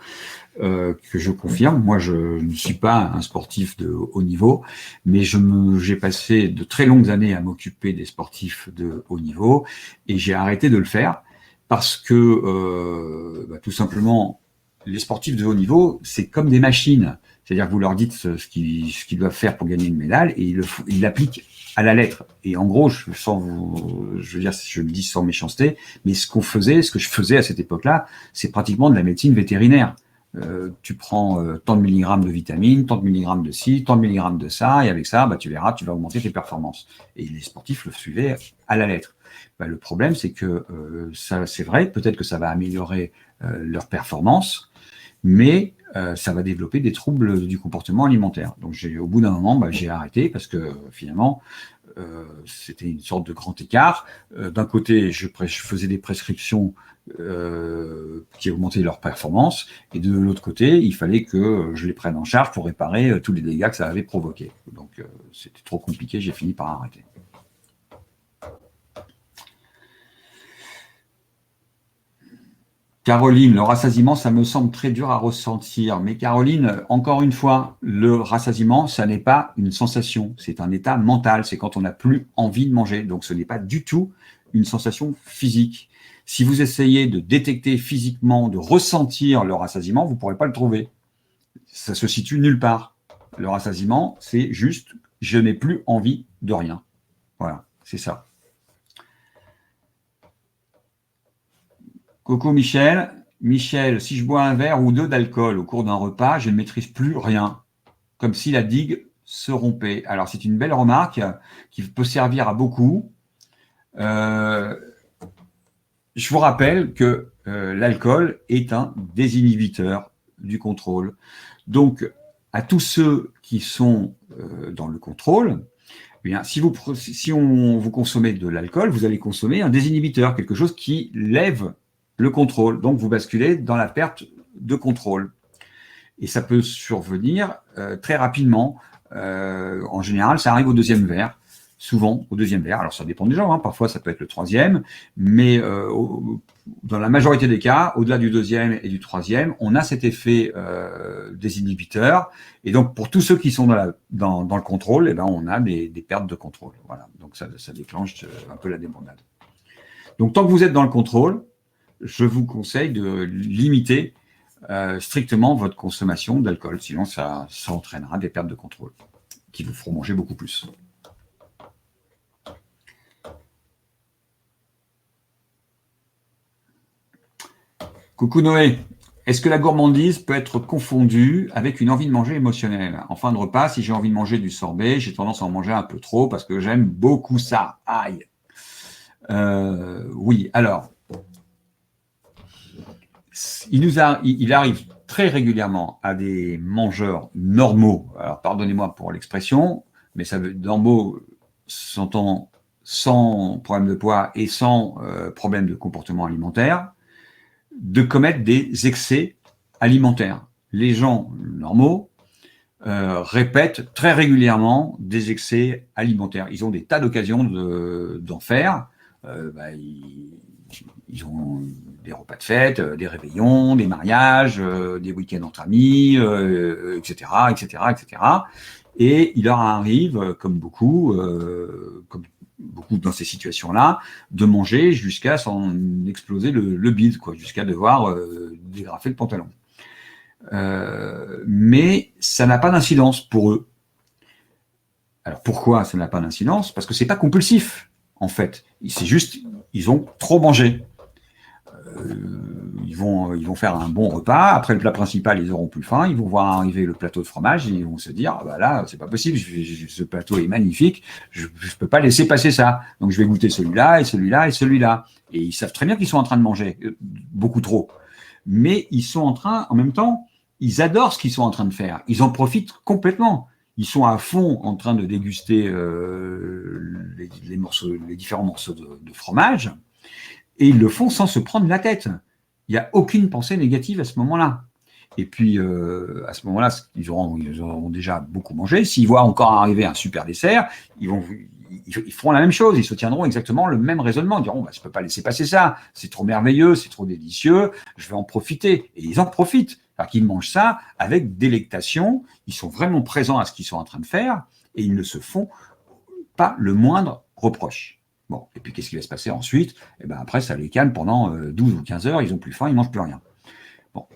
que je confirme. Moi, je ne suis pas un sportif de haut niveau, mais j'ai passé de très longues années à m'occuper des sportifs de haut niveau et j'ai arrêté de le faire parce que tout simplement, les sportifs de haut niveau, c'est comme des machines. C'est-à-dire que vous leur dites ce qu'ils doivent faire pour gagner une médaille et ils l'appliquent à la lettre. Et en gros, je veux dire, je le dis sans méchanceté, mais ce que je faisais à cette époque-là, c'est pratiquement de la médecine vétérinaire. Tu prends tant de milligrammes de vitamines, tant de milligrammes de ci, tant de milligrammes de ça, et avec ça, tu verras, tu vas augmenter tes performances. Et les sportifs le suivaient à la lettre. Le problème, c'est que ça, c'est vrai, peut-être que ça va améliorer leur performance, mais ça va développer des troubles du comportement alimentaire. Donc, au bout d'un moment, j'ai arrêté parce que finalement, c'était une sorte de grand écart. D'un côté, je faisais des prescriptions qui augmentaient leur performance, et de l'autre côté, il fallait que je les prenne en charge pour réparer tous les dégâts que ça avait provoqués. Donc, c'était trop compliqué, j'ai fini par arrêter. Caroline, le rassasiement, ça me semble très dur à ressentir. Mais Caroline, encore une fois, le rassasiement, ça n'est pas une sensation, c'est un état mental. C'est quand on n'a plus envie de manger. Donc, ce n'est pas du tout une sensation physique. Si vous essayez de détecter physiquement, de ressentir le rassasiement, vous ne pourrez pas le trouver. Ça se situe nulle part. Le rassasiement, c'est juste, je n'ai plus envie de rien. Voilà, c'est ça. Coucou Michel. Michel, si je bois un verre ou deux d'alcool au cours d'un repas, je ne maîtrise plus rien, comme si la digue se rompait. Alors c'est une belle remarque qui peut servir à beaucoup. Je vous rappelle que l'alcool est un désinhibiteur du contrôle. Donc à tous ceux qui sont dans le contrôle, eh bien, si vous consommez de l'alcool, vous allez consommer un désinhibiteur, quelque chose qui lève le contrôle. Donc, vous basculez dans la perte de contrôle. Et ça peut survenir très rapidement. En général, ça arrive au deuxième verre, souvent au deuxième verre. Alors, ça dépend des gens, hein. Parfois, ça peut être le troisième, mais dans la majorité des cas, au-delà du deuxième et du troisième, on a cet effet désinhibiteur. Et donc, pour tous ceux qui sont dans le contrôle, on a des pertes de contrôle. Voilà. Donc, ça déclenche un peu la débandade. Donc, tant que vous êtes dans le contrôle, je vous conseille de limiter strictement votre consommation d'alcool. Sinon, ça entraînera des pertes de contrôle qui vous feront manger beaucoup plus. Coucou Noé. Est-ce que la gourmandise peut être confondue avec une envie de manger émotionnelle? En fin de repas, si j'ai envie de manger du sorbet, j'ai tendance à en manger un peu trop parce que j'aime beaucoup ça. Aïe. Oui, alors, il arrive très régulièrement à des mangeurs normaux, alors pardonnez-moi pour l'expression, mais ça veut normaux s'entend sans problème de poids et sans problème de comportement alimentaire, de commettre des excès alimentaires. Les gens normaux répètent très régulièrement des excès alimentaires. Ils ont des tas d'occasions d'en faire. Ils ont des repas de fête, des réveillons, des mariages, des week-ends entre amis, etc., etc., etc. Et il leur arrive, comme beaucoup dans ces situations-là, de manger jusqu'à s'en exploser le bide, jusqu'à devoir dégrafer le pantalon. Mais ça n'a pas d'incidence pour eux. Alors pourquoi ça n'a pas d'incidence? Parce que c'est pas compulsif, en fait. C'est juste, ils ont trop mangé. Ils vont faire un bon repas. Après le plat principal, ils auront plus faim. Ils vont voir arriver le plateau de fromage et ils vont se dire là, c'est pas possible. Ce plateau est magnifique. Je peux pas laisser passer ça. Donc je vais goûter celui-là et celui-là et celui-là. Et ils savent très bien qu'ils sont en train de manger beaucoup trop. Mais ils sont en même temps, ils adorent ce qu'ils sont en train de faire. Ils en profitent complètement. Ils sont à fond en train de déguster les différents morceaux de fromage. Et ils le font sans se prendre la tête. Il n'y a aucune pensée négative à ce moment-là. Et puis, à ce moment-là, ils auront déjà beaucoup mangé. S'ils voient encore arriver un super dessert, ils feront la même chose. Ils se tiendront exactement le même raisonnement. Ils diront, je ne peux pas laisser passer ça. C'est trop merveilleux, c'est trop délicieux. Je vais en profiter. Et ils en profitent. Alors qu'ils mangent ça avec délectation, ils sont vraiment présents à ce qu'ils sont en train de faire et ils ne se font pas le moindre reproche. Bon, et puis qu'est-ce qui va se passer ensuite? Eh ben après, ça les calme pendant 12 ou 15 heures, ils n'ont plus faim, ils ne mangent plus rien. Bon,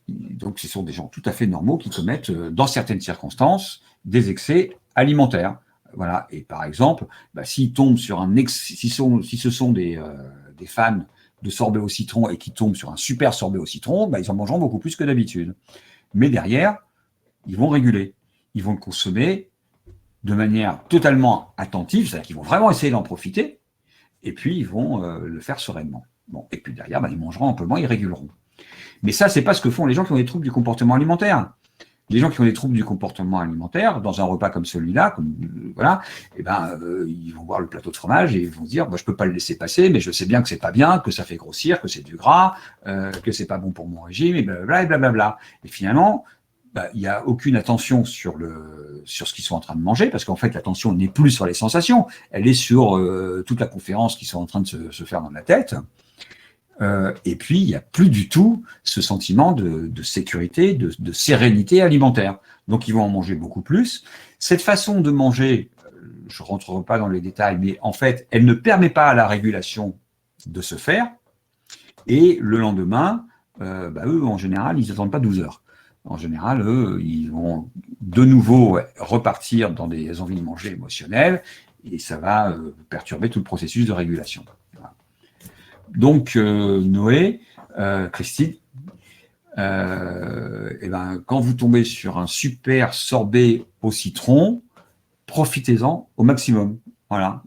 donc ce sont des gens tout à fait normaux qui commettent, dans certaines circonstances, des excès alimentaires. Voilà. Et par exemple, s'ils tombent sur si ce sont des fans de sorbet au citron et qui tombent sur un super sorbet au citron, ils en mangeront beaucoup plus que d'habitude. Mais derrière, ils vont réguler. Ils vont le consommer de manière totalement attentive, c'est-à-dire qu'ils vont vraiment essayer d'en profiter, et puis ils vont le faire sereinement. Bon, et puis derrière, ils mangeront amplement, ils réguleront. Mais ça, c'est pas ce que font les gens qui ont des troubles du comportement alimentaire. Les gens qui ont des troubles du comportement alimentaire, dans un repas comme celui-là, voilà, ils vont voir le plateau de fromage et ils vont se dire, je peux pas le laisser passer, mais je sais bien que c'est pas bien, que ça fait grossir, que c'est du gras, que c'est pas bon pour mon régime, et blablabla, et blablabla. Et finalement, il n'y a aucune attention sur ce qu'ils sont en train de manger, parce qu'en fait, l'attention n'est plus sur les sensations, elle est sur toute la conférence qu'ils sont en train de se faire dans la tête. Et puis, il n'y a plus du tout ce sentiment de sécurité, de sérénité alimentaire. Donc, ils vont en manger beaucoup plus. Cette façon de manger, je ne rentrerai pas dans les détails, mais en fait, elle ne permet pas à la régulation de se faire. Et le lendemain, eux, en général, ils n'attendent pas 12 heures. En général, eux, ils vont de nouveau repartir dans des envies de manger émotionnelles et ça va perturber tout le processus de régulation. Voilà. Donc, Noé, Christine, quand vous tombez sur un super sorbet au citron, profitez-en au maximum. Voilà.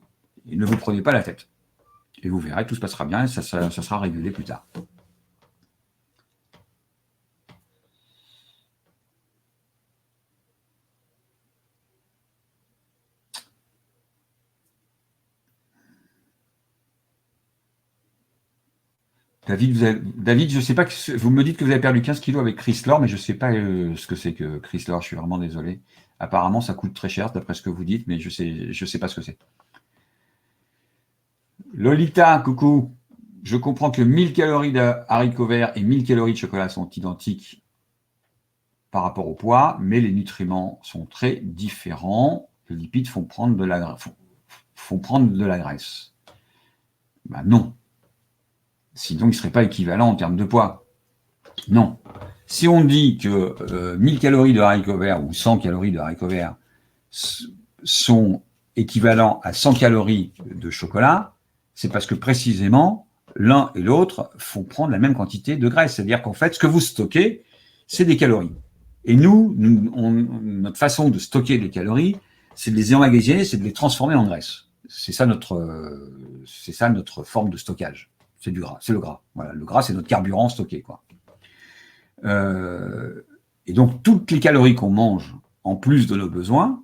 Et ne vous prenez pas la tête. Et vous verrez, tout se passera bien et ça sera régulé plus tard. David, je ne sais pas, vous me dites que vous avez perdu 15 kilos avec Chrysler, mais je ne sais pas ce que c'est que Chrysler, je suis vraiment désolé. Apparemment, ça coûte très cher, d'après ce que vous dites, mais je sais pas ce que c'est. Lolita, coucou. Je comprends que 1000 calories de haricots verts et 1000 calories de chocolat sont identiques par rapport au poids, mais les nutriments sont très différents. Les lipides font prendre de la graisse. Non. Sinon, ils ne seraient pas équivalents en termes de poids. Non. Si on dit que 1000 calories de haricots verts ou 100 calories de haricots verts sont équivalents à 100 calories de chocolat, c'est parce que précisément, l'un et l'autre font prendre la même quantité de graisse. C'est-à-dire qu'en fait, ce que vous stockez, c'est des calories. Et notre façon de stocker les calories, c'est de les emmagasiner, c'est de les transformer en graisse. C'est ça notre forme de stockage. C'est du gras, c'est le gras. Voilà, le gras, c'est notre carburant stocké, quoi. Et donc, toutes les calories qu'on mange, en plus de nos besoins,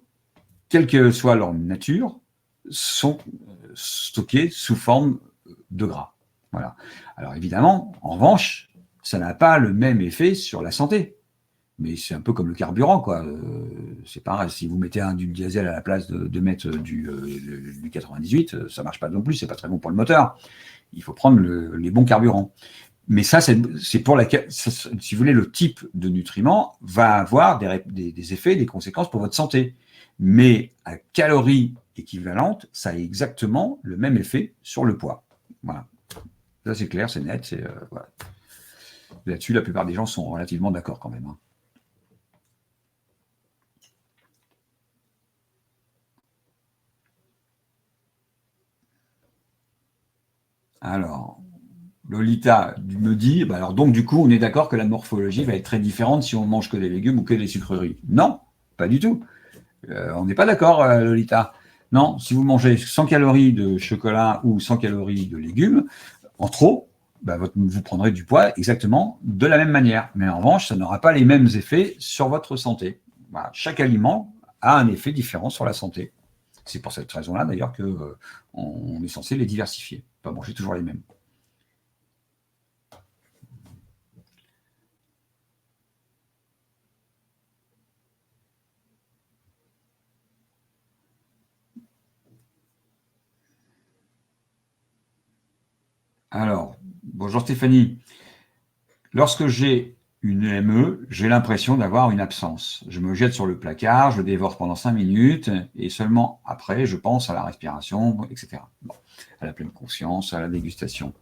quelle que soit leur nature, sont stockées sous forme de gras. Voilà. Alors, évidemment, en revanche, ça n'a pas le même effet sur la santé. Mais c'est un peu comme le carburant, quoi. C'est pareil, si vous mettez du diesel à la place de mettre du 98, ça marche pas non plus, c'est pas très bon pour le moteur. Il faut prendre les bons carburants. Mais ça, c'est pour si vous voulez, le type de nutriment va avoir des effets, des conséquences pour votre santé. Mais à calories équivalentes, ça a exactement le même effet sur le poids. Voilà. Ça, c'est clair, c'est net. Voilà. Là-dessus, la plupart des gens sont relativement d'accord quand même. Hein. Alors, Lolita me dit, alors donc du coup, on est d'accord que la morphologie va être très différente si on mange que des légumes ou que des sucreries. Non, pas du tout. On n'est pas d'accord, Lolita. Non, si vous mangez 100 calories de chocolat ou 100 calories de légumes, en trop, vous prendrez du poids exactement de la même manière. Mais en revanche, ça n'aura pas les mêmes effets sur votre santé. Voilà. Chaque aliment a un effet différent sur la santé. C'est pour cette raison-là, d'ailleurs, qu'on est censé les diversifier, pas manger toujours les mêmes. Alors, bonjour Stéphanie. Lorsque j'ai une ME, j'ai l'impression d'avoir une absence. Je me jette sur le placard, je dévore pendant 5 minutes, et seulement après, je pense à la respiration, etc. Bon, à la pleine conscience, à la dégustation.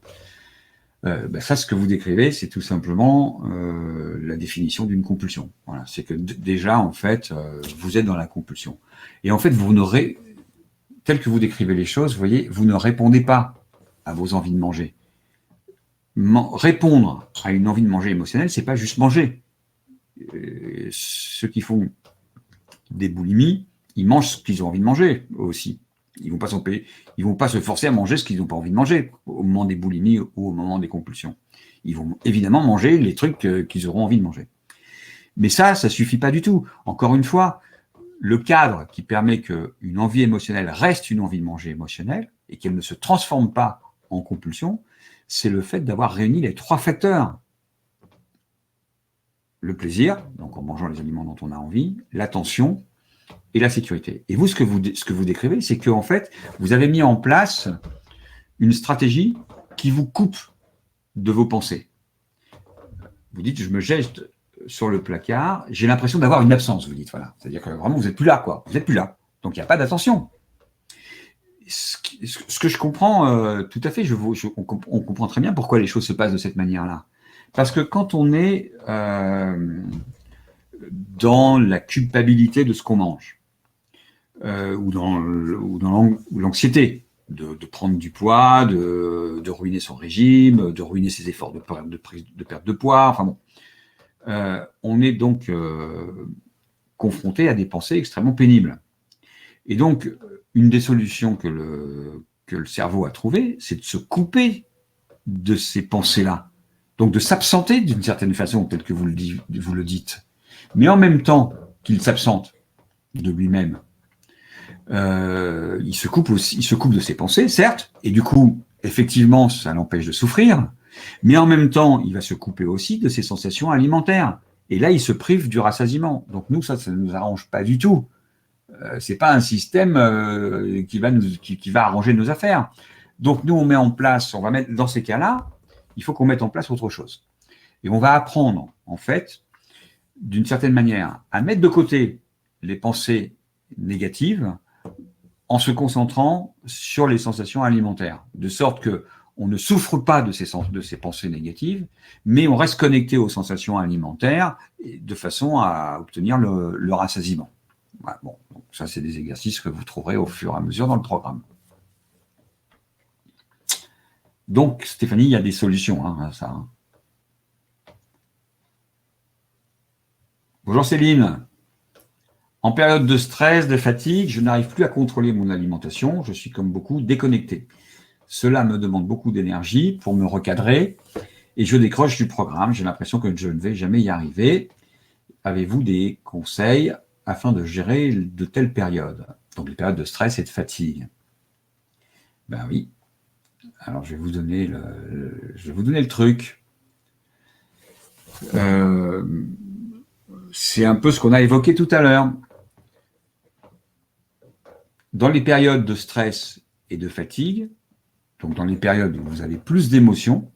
Ça, ce que vous décrivez, c'est tout simplement la définition d'une compulsion. Voilà, c'est que déjà, en fait, vous êtes dans la compulsion. Et en fait, tel que vous décrivez les choses, vous voyez, vous ne répondez pas à vos envies de manger. Répondre à une envie de manger émotionnelle, c'est pas juste manger. Ceux qui font des boulimies, ils mangent ce qu'ils ont envie de manger aussi. Ils vont pas se forcer à manger ce qu'ils n'ont pas envie de manger au moment des boulimies ou au moment des compulsions. Ils vont évidemment manger les trucs qu'ils auront envie de manger. Mais ça suffit pas du tout. Encore une fois, le cadre qui permet qu'une envie émotionnelle reste une envie de manger émotionnelle et qu'elle ne se transforme pas en compulsion, c'est le fait d'avoir réuni les 3 facteurs. Le plaisir, donc en mangeant les aliments dont on a envie, l'attention et la sécurité. Et vous, ce que vous décrivez, c'est qu'en fait, vous avez mis en place une stratégie qui vous coupe de vos pensées. Vous dites, je me jette sur le placard, j'ai l'impression d'avoir une absence, vous dites, voilà. C'est-à-dire que vraiment, vous n'êtes plus là, quoi. Vous n'êtes plus là. Donc, il n'y a pas d'attention. Ce que je comprends tout à fait, on comprend très bien pourquoi les choses se passent de cette manière-là. Parce que quand on est dans la culpabilité de ce qu'on mange, ou dans l'anxiété de prendre du poids, de ruiner son régime, de ruiner ses efforts de perte de poids, enfin bon, on est donc confronté à des pensées extrêmement pénibles. Et donc, une des solutions que le cerveau a trouvées, c'est de se couper de ces pensées-là. Donc de s'absenter d'une certaine façon, tel que vous le dites. Mais en même temps qu'il s'absente de lui-même, il se coupe de ses pensées, certes, et du coup, effectivement, ça l'empêche de souffrir, mais en même temps, il va se couper aussi de ses sensations alimentaires. Et là, il se prive du rassasiement. Donc nous, ça ne nous arrange pas du tout. C'est pas un système qui va arranger nos affaires. Donc nous, dans ces cas-là, il faut qu'on mette en place autre chose. Et on va apprendre, en fait, d'une certaine manière, à mettre de côté les pensées négatives en se concentrant sur les sensations alimentaires, de sorte que on ne souffre pas de ces pensées négatives, mais on reste connecté aux sensations alimentaires de façon à obtenir le rassasiement. Voilà, bon, donc ça, c'est des exercices que vous trouverez au fur et à mesure dans le programme. Donc, Stéphanie, il y a des solutions à ça. Bonjour Céline. En période de stress, de fatigue, je n'arrive plus à contrôler mon alimentation. Je suis comme beaucoup déconnecté. Cela me demande beaucoup d'énergie pour me recadrer et je décroche du programme. J'ai l'impression que je ne vais jamais y arriver. Avez-vous des conseils afin de gérer de telles périodes? Donc les périodes de stress et de fatigue. Ben oui. Alors je vais vous donner le truc. C'est un peu ce qu'on a évoqué tout à l'heure. Dans les périodes de stress et de fatigue, donc dans les périodes où vous avez plus d'émotions,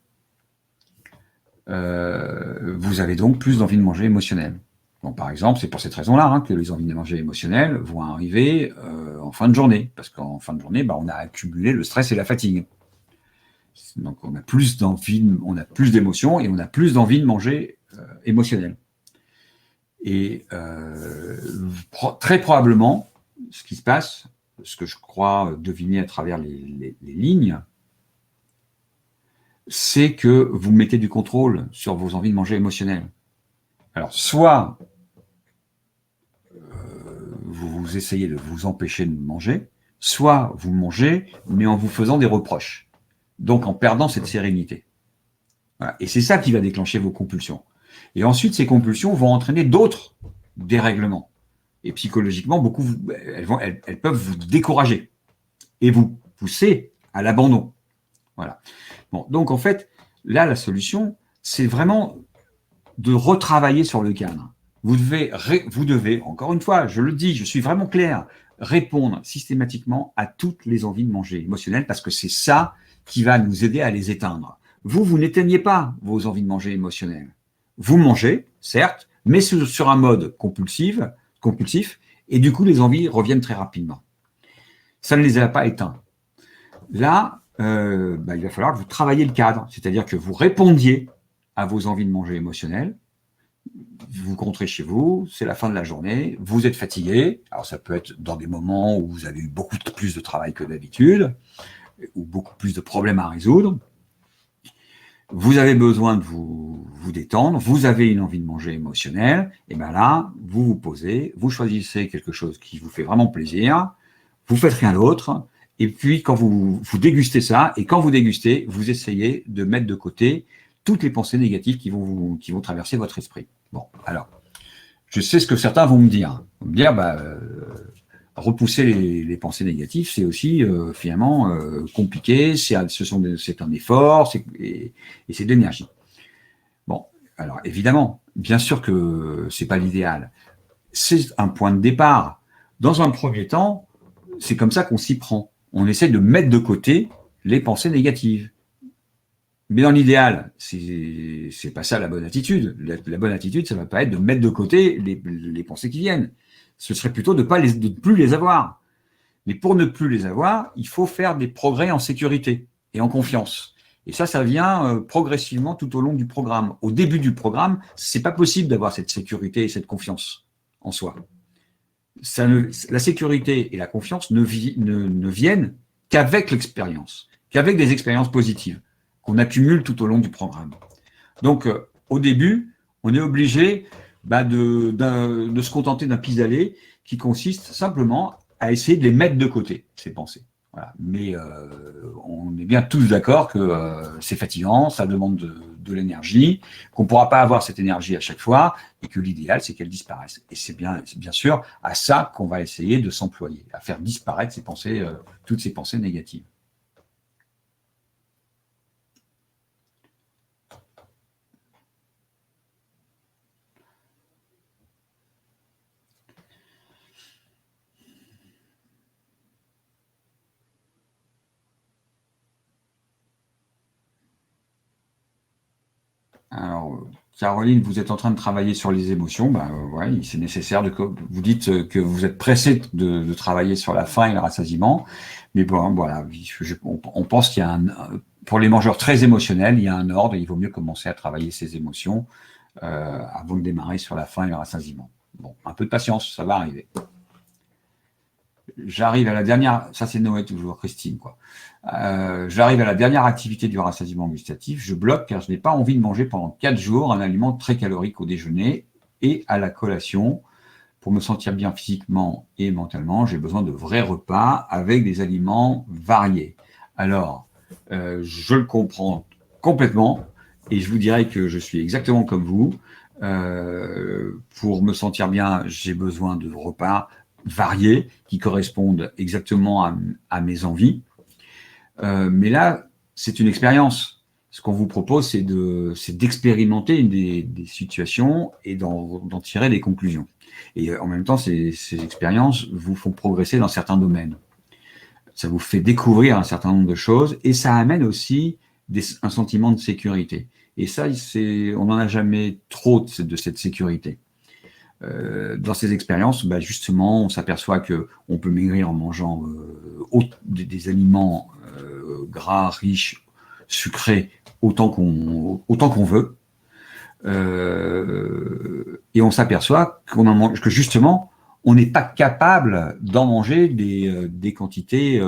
vous avez donc plus d'envie de manger émotionnelle. Donc, par exemple, c'est pour cette raison-là que les envies de manger émotionnelles vont arriver en fin de journée, parce qu'en fin de journée, on a accumulé le stress et la fatigue. Donc, on a plus d'émotions et on a plus d'envie de manger émotionnelle. Et très probablement, ce qui se passe, ce que je crois deviner à travers les lignes, c'est que vous mettez du contrôle sur vos envies de manger émotionnelles. Alors, soit vous essayez de vous empêcher de manger, soit vous mangez, mais en vous faisant des reproches. Donc, en perdant cette sérénité. Voilà. Et c'est ça qui va déclencher vos compulsions. Et ensuite, ces compulsions vont entraîner d'autres dérèglements. Et psychologiquement, elles peuvent vous décourager et vous pousser à l'abandon. Voilà. Bon, donc, en fait, là, la solution, c'est vraiment de retravailler sur le cadre. Vous devez, encore une fois, je le dis, je suis vraiment clair, répondre systématiquement à toutes les envies de manger émotionnelles parce que c'est ça qui va nous aider à les éteindre. Vous n'éteignez pas vos envies de manger émotionnelles. Vous mangez, certes, mais sur un mode compulsif, et du coup, les envies reviennent très rapidement. Ça ne les a pas éteints. Là, il va falloir que vous travailliez le cadre, c'est-à-dire que vous répondiez à vos envies de manger émotionnelles. Vous rentrez chez vous, c'est la fin de la journée, vous êtes fatigué. Alors, ça peut être dans des moments où vous avez eu beaucoup plus de travail que d'habitude, ou beaucoup plus de problèmes à résoudre. Vous avez besoin de vous détendre, vous avez une envie de manger émotionnelle, et bien là, vous vous posez, vous choisissez quelque chose qui vous fait vraiment plaisir, vous faites rien d'autre, et puis quand vous dégustez ça, et quand vous dégustez, vous essayez de mettre de côté toutes les pensées négatives qui vont traverser votre esprit. Bon, alors, je sais ce que certains vont me dire. Ils vont me dire, repousser les pensées négatives, c'est aussi finalement compliqué, c'est un effort, et c'est de l'énergie. Bon, alors évidemment, bien sûr que c'est pas l'idéal. C'est un point de départ. Dans un premier temps, c'est comme ça qu'on s'y prend. On essaie de mettre de côté les pensées négatives. Mais dans l'idéal, c'est pas ça la bonne attitude. La bonne attitude, ça va pas être de mettre de côté les pensées qui viennent. Ce serait plutôt de ne plus les avoir. Mais pour ne plus les avoir, il faut faire des progrès en sécurité et en confiance. Et ça vient progressivement tout au long du programme. Au début du programme, c'est pas possible d'avoir cette sécurité et cette confiance en soi. La sécurité et la confiance ne viennent qu'avec l'expérience, qu'avec des expériences positives qu'on accumule tout au long du programme. Donc, au début, on est obligé de se contenter d'un pis-aller qui consiste simplement à essayer de les mettre de côté, ces pensées. Voilà. Mais on est bien tous d'accord que c'est fatigant, ça demande de l'énergie, qu'on ne pourra pas avoir cette énergie à chaque fois, et que l'idéal, c'est qu'elle disparaisse. Et c'est bien sûr à ça qu'on va essayer de s'employer, à faire disparaître ces pensées, toutes ces pensées négatives. Alors, Caroline, vous êtes en train de travailler sur les émotions. Ouais, c'est nécessaire. Vous dites que vous êtes pressé de travailler sur la faim et le rassasiement. Mais bon, voilà, on pense qu'il y a pour les mangeurs très émotionnels, il y a un ordre. Il vaut mieux commencer à travailler ces émotions avant de démarrer sur la faim et le rassasiement. Bon, un peu de patience, ça va arriver. J'arrive à la dernière, ça c'est Noé toujours, Christine, quoi. J'arrive à la dernière activité du rassasiement gustatif, je bloque car je n'ai pas envie de manger pendant 4 jours un aliment très calorique au déjeuner et à la collation. Pour me sentir bien physiquement et mentalement, j'ai besoin de vrais repas avec des aliments variés. Alors, je le comprends complètement et je vous dirais que je suis exactement comme vous. Pour me sentir bien, j'ai besoin de repas variés qui correspondent exactement à mes envies. Mais là, c'est une expérience. Ce qu'on vous propose, c'est d'expérimenter des situations et d'en tirer des conclusions. Et en même temps, ces expériences vous font progresser dans certains domaines. Ça vous fait découvrir un certain nombre de choses et ça amène aussi un sentiment de sécurité. Et ça, on n'en a jamais trop de cette sécurité. Dans ces expériences, justement, on s'aperçoit qu'on peut maigrir en mangeant des aliments gras, riches, sucrés, autant qu'on veut. Et on s'aperçoit que justement, on n'est pas capable d'en manger des quantités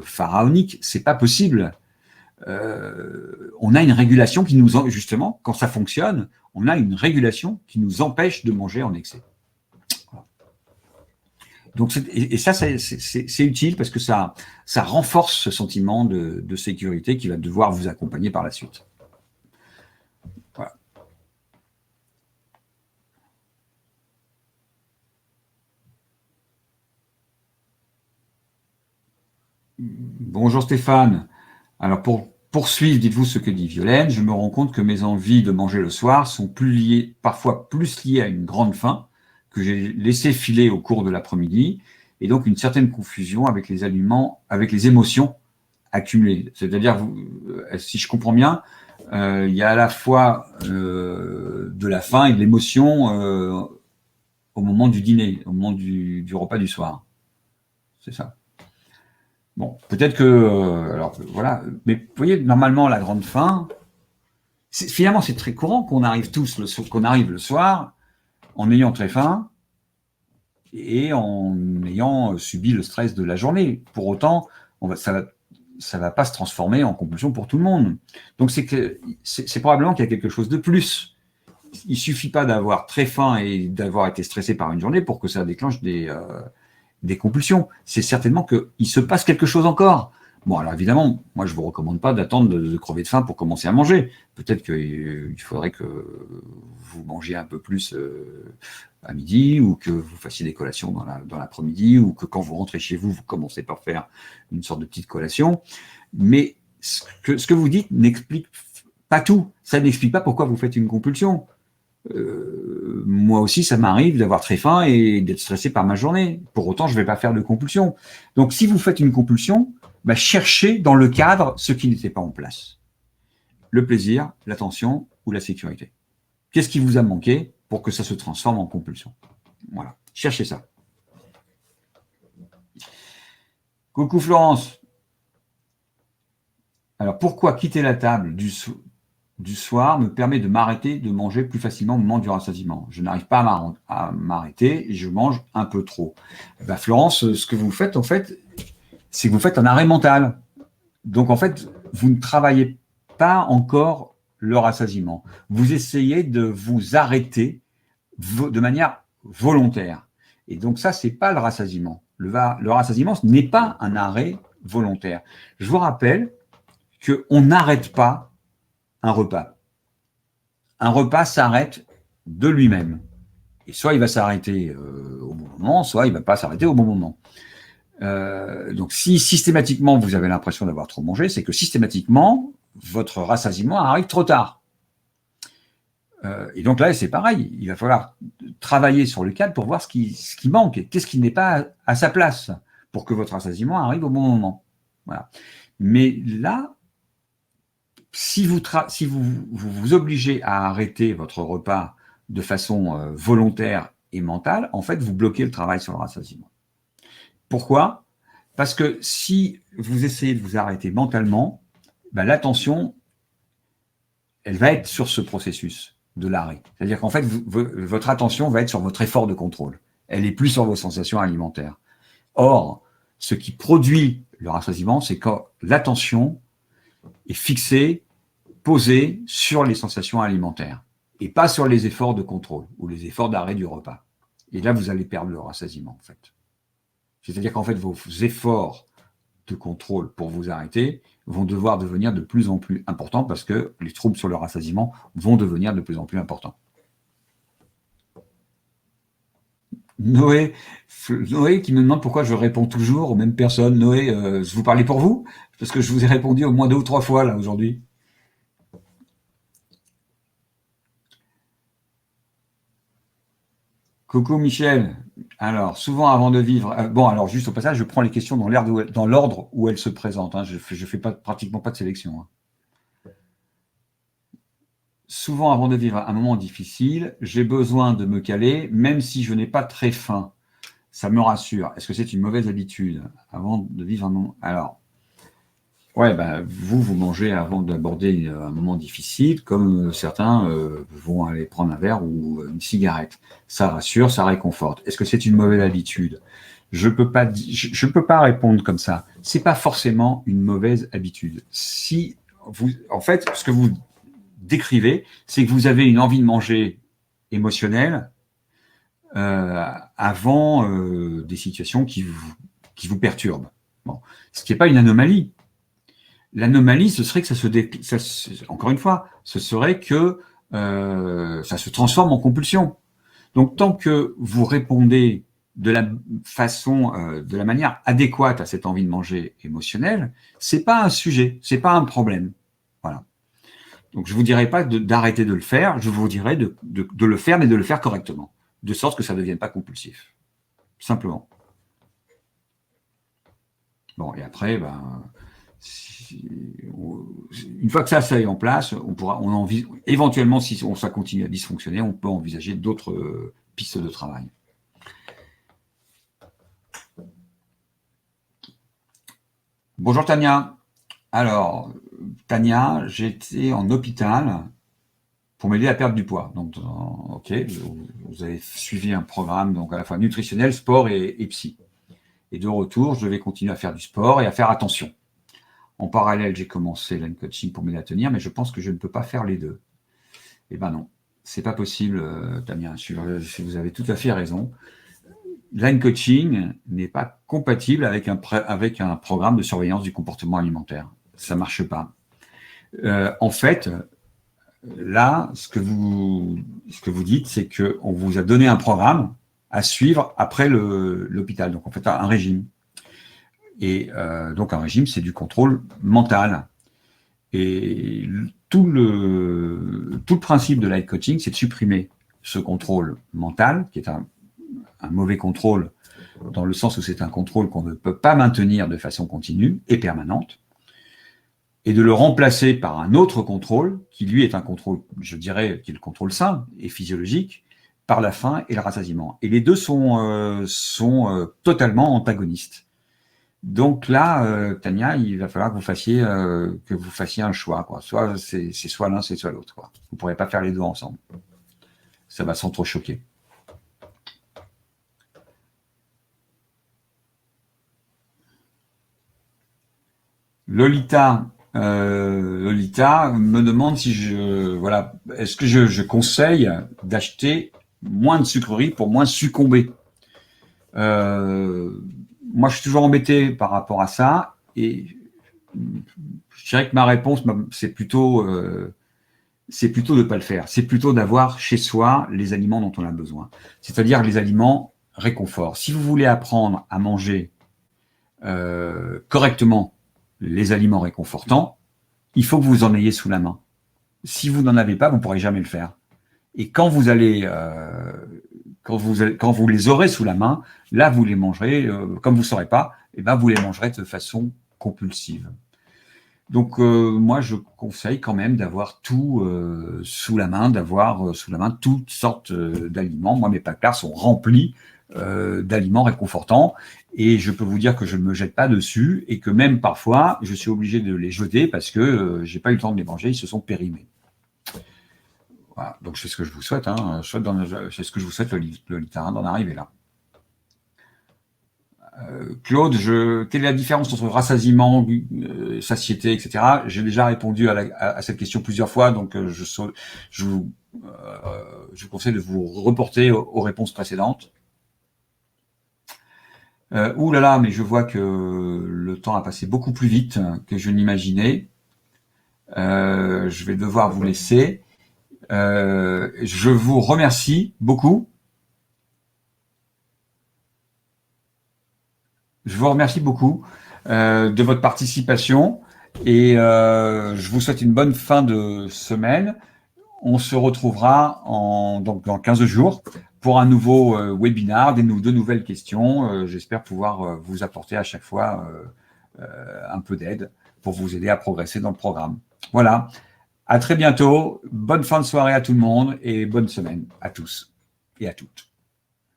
pharaoniques. C'est pas possible. On a une régulation qui justement, quand ça fonctionne, on a une régulation qui nous empêche de manger en excès. Voilà. Donc, ça, c'est utile parce que ça renforce ce sentiment de sécurité qui va devoir vous accompagner par la suite. Voilà. Bonjour Stéphane. Alors, pour poursuivre, dites-vous ce que dit Violaine, je me rends compte que mes envies de manger le soir sont parfois plus liées à une grande faim que j'ai laissé filer au cours de l'après-midi, et donc une certaine confusion avec les aliments, avec les émotions accumulées. C'est-à-dire, si je comprends bien, il y a à la fois de la faim et de l'émotion au moment du dîner, au moment du repas du soir. C'est ça. Bon, peut-être que, alors voilà, mais vous voyez, normalement, la grande faim, finalement, c'est très courant qu'on arrive qu'on arrive le soir en ayant très faim et en ayant subi le stress de la journée. Pour autant, ça va pas se transformer en compulsion pour tout le monde. Donc c'est probablement qu'il y a quelque chose de plus. Il suffit pas d'avoir très faim et d'avoir été stressé par une journée pour que ça déclenche des compulsions. C'est certainement qu'il se passe quelque chose encore. Bon, alors évidemment, moi je vous recommande pas d'attendre de crever de faim pour commencer à manger. Peut-être qu'il faudrait que vous mangiez un peu plus à midi, ou que vous fassiez des collations dans l'après-midi, ou que quand vous rentrez chez vous, vous commencez par faire une sorte de petite collation. Mais ce que vous dites n'explique pas tout. Ça n'explique pas pourquoi vous faites une compulsion. Moi aussi, ça m'arrive d'avoir très faim et d'être stressé par ma journée. Pour autant, je ne vais pas faire de compulsion. Donc, si vous faites une compulsion, bah, cherchez dans le cadre ce qui n'était pas en place. Le plaisir, l'attention ou la sécurité. Qu'est-ce qui vous a manqué pour que ça se transforme en compulsion? Voilà, cherchez ça. Coucou Florence. Alors, pourquoi quitter la table du soir me permet de m'arrêter de manger plus facilement au moment du rassasiement? Je n'arrive pas à m'arrêter et je mange un peu trop. Ben, Florence, ce que vous faites, en fait, c'est que vous faites un arrêt mental. Donc, en fait, vous ne travaillez pas encore le rassasiement. Vous essayez de vous arrêter de manière volontaire. Et donc, ça, c'est pas le rassasiement. Le rassasiement, ce n'est pas un arrêt volontaire. Je vous rappelle qu'on n'arrête pas un repas. Un repas s'arrête de lui-même. Et soit il va s'arrêter au bon moment, soit il ne va pas s'arrêter au bon moment. Donc si systématiquement vous avez l'impression d'avoir trop mangé, c'est que systématiquement votre rassasiement arrive trop tard. Et donc là, c'est pareil, il va falloir travailler sur le cadre pour voir ce qui manque, qu'est-ce qui n'est pas à sa place pour que votre rassasiement arrive au bon moment. Voilà. Mais là, si vous vous obligez à arrêter votre repas de façon volontaire et mentale, en fait, vous bloquez le travail sur le rassasiement. Pourquoi? Parce que si vous essayez de vous arrêter mentalement, ben, l'attention, elle va être sur ce processus de l'arrêt. C'est-à-dire qu'en fait, votre attention va être sur votre effort de contrôle. Elle est plus sur vos sensations alimentaires. Or, ce qui produit le rassasiement, c'est quand l'attention est fixée, posée sur les sensations alimentaires et pas sur les efforts de contrôle ou les efforts d'arrêt du repas. Et là, vous allez perdre le rassasiement, en fait. C'est-à-dire qu'en fait, vos efforts de contrôle pour vous arrêter vont devoir devenir de plus en plus importants parce que les troubles sur le rassasiement vont devenir de plus en plus importants. Noé qui me demande pourquoi je réponds toujours aux mêmes personnes. Noé, je vous parlais pour vous? Parce que je vous ai répondu au moins 2 ou 3 fois là aujourd'hui. Coucou Michel. Alors, souvent avant de vivre. Bon, alors juste au passage, je prends les questions dans l'ordre où elles se présentent. Hein. Je fais pratiquement pas de sélection. Hein. Souvent avant de vivre un moment difficile, j'ai besoin de me caler, même si je n'ai pas très faim. Ça me rassure. Est-ce que c'est une mauvaise habitude avant de vivre un moment? Alors, ouais, ben, vous mangez avant d'aborder un moment difficile, comme certains vont aller prendre un verre ou une cigarette. Ça rassure, ça réconforte. Est-ce que c'est une mauvaise habitude? Je peux pas répondre comme ça. C'est pas forcément une mauvaise habitude. Si en fait, ce que vous décrivez, c'est que vous avez une envie de manger émotionnelle avant des situations qui vous perturbent. Bon. Ce qui n'est pas une anomalie. L'anomalie, ce serait que encore une fois, ce serait que ça se transforme en compulsion. Donc, tant que vous répondez de la manière adéquate à cette envie de manger émotionnelle, c'est pas un sujet, c'est pas un problème. Voilà. Donc, je vous dirais pas d'arrêter de le faire, je vous dirais de le faire, mais de le faire correctement, de sorte que ça ne devienne pas compulsif. Simplement. Bon, et après, ben, Une fois que ça est en place, éventuellement, si ça continue à dysfonctionner, on peut envisager d'autres pistes de travail. Bonjour Tania. Alors, Tania, j'étais en hôpital pour m'aider à perdre du poids. Donc, ok, vous avez suivi un programme donc à la fois nutritionnel, sport et psy. Et de retour, je vais continuer à faire du sport et à faire attention. En parallèle, j'ai commencé l'line coaching pour m'aider à tenir, mais je pense que je ne peux pas faire les deux. Eh ben non, c'est pas possible, Tania. Vous avez tout à fait raison. Line coaching n'est pas compatible avec un programme de surveillance du comportement alimentaire. Ça marche pas. En fait, là, ce que vous dites, c'est qu'on vous a donné un programme à suivre après l'hôpital. Donc, en fait, un régime. Et donc, un régime, c'est du contrôle mental. Et tout le principe de life coaching, c'est de supprimer ce contrôle mental, qui est un mauvais contrôle, dans le sens où c'est un contrôle qu'on ne peut pas maintenir de façon continue et permanente, et de le remplacer par un autre contrôle, qui lui est un contrôle, je dirais, qui est le contrôle sain et physiologique, par la faim et le rassasiement. Et les deux sont totalement antagonistes. Donc là, Tania, il va falloir que vous fassiez un choix, quoi. Soit c'est soit l'un, c'est soit l'autre, quoi. Vous ne pourrez pas faire les deux ensemble. Ça va s'entrechoquer. Lolita me demande si est-ce que je conseille d'acheter moins de sucreries pour moins succomber. Moi, je suis toujours embêté par rapport à ça, et je dirais que ma réponse, c'est plutôt de ne pas le faire. C'est plutôt d'avoir chez soi les aliments dont on a besoin, c'est-à-dire les aliments réconfort. Si vous voulez apprendre à manger correctement les aliments réconfortants, il faut que vous en ayez sous la main. Si vous n'en avez pas, vous ne pourrez jamais le faire. Et quand vous les aurez sous la main, là, vous les mangerez, comme vous ne saurez pas, vous les mangerez de façon compulsive. Donc, moi, je conseille quand même d'avoir tout sous la main, toutes sortes d'aliments. Moi, mes placards sont remplis d'aliments réconfortants, et je peux vous dire que je ne me jette pas dessus, et que même parfois, je suis obligé de les jeter parce que j'ai pas eu le temps de les manger, ils se sont périmés. Voilà, donc c'est ce que je vous souhaite, c'est ce que je vous souhaite, Lolita, d'en arriver là. Claude, quelle est la différence entre rassasiement, satiété, etc. J'ai déjà répondu à cette question plusieurs fois, donc je vous conseille de vous reporter aux réponses précédentes. Ouh là là, mais je vois que le temps a passé beaucoup plus vite que je n'imaginais. Je vais devoir vous laisser. Je vous remercie beaucoup. Je vous remercie beaucoup de votre participation, et je vous souhaite une bonne fin de semaine. On se retrouvera donc dans 15 jours pour un nouveau webinar, de nouvelles questions. J'espère pouvoir vous apporter à chaque fois un peu d'aide pour vous aider à progresser dans le programme. Voilà. À très bientôt. Bonne fin de soirée à tout le monde et bonne semaine à tous et à toutes.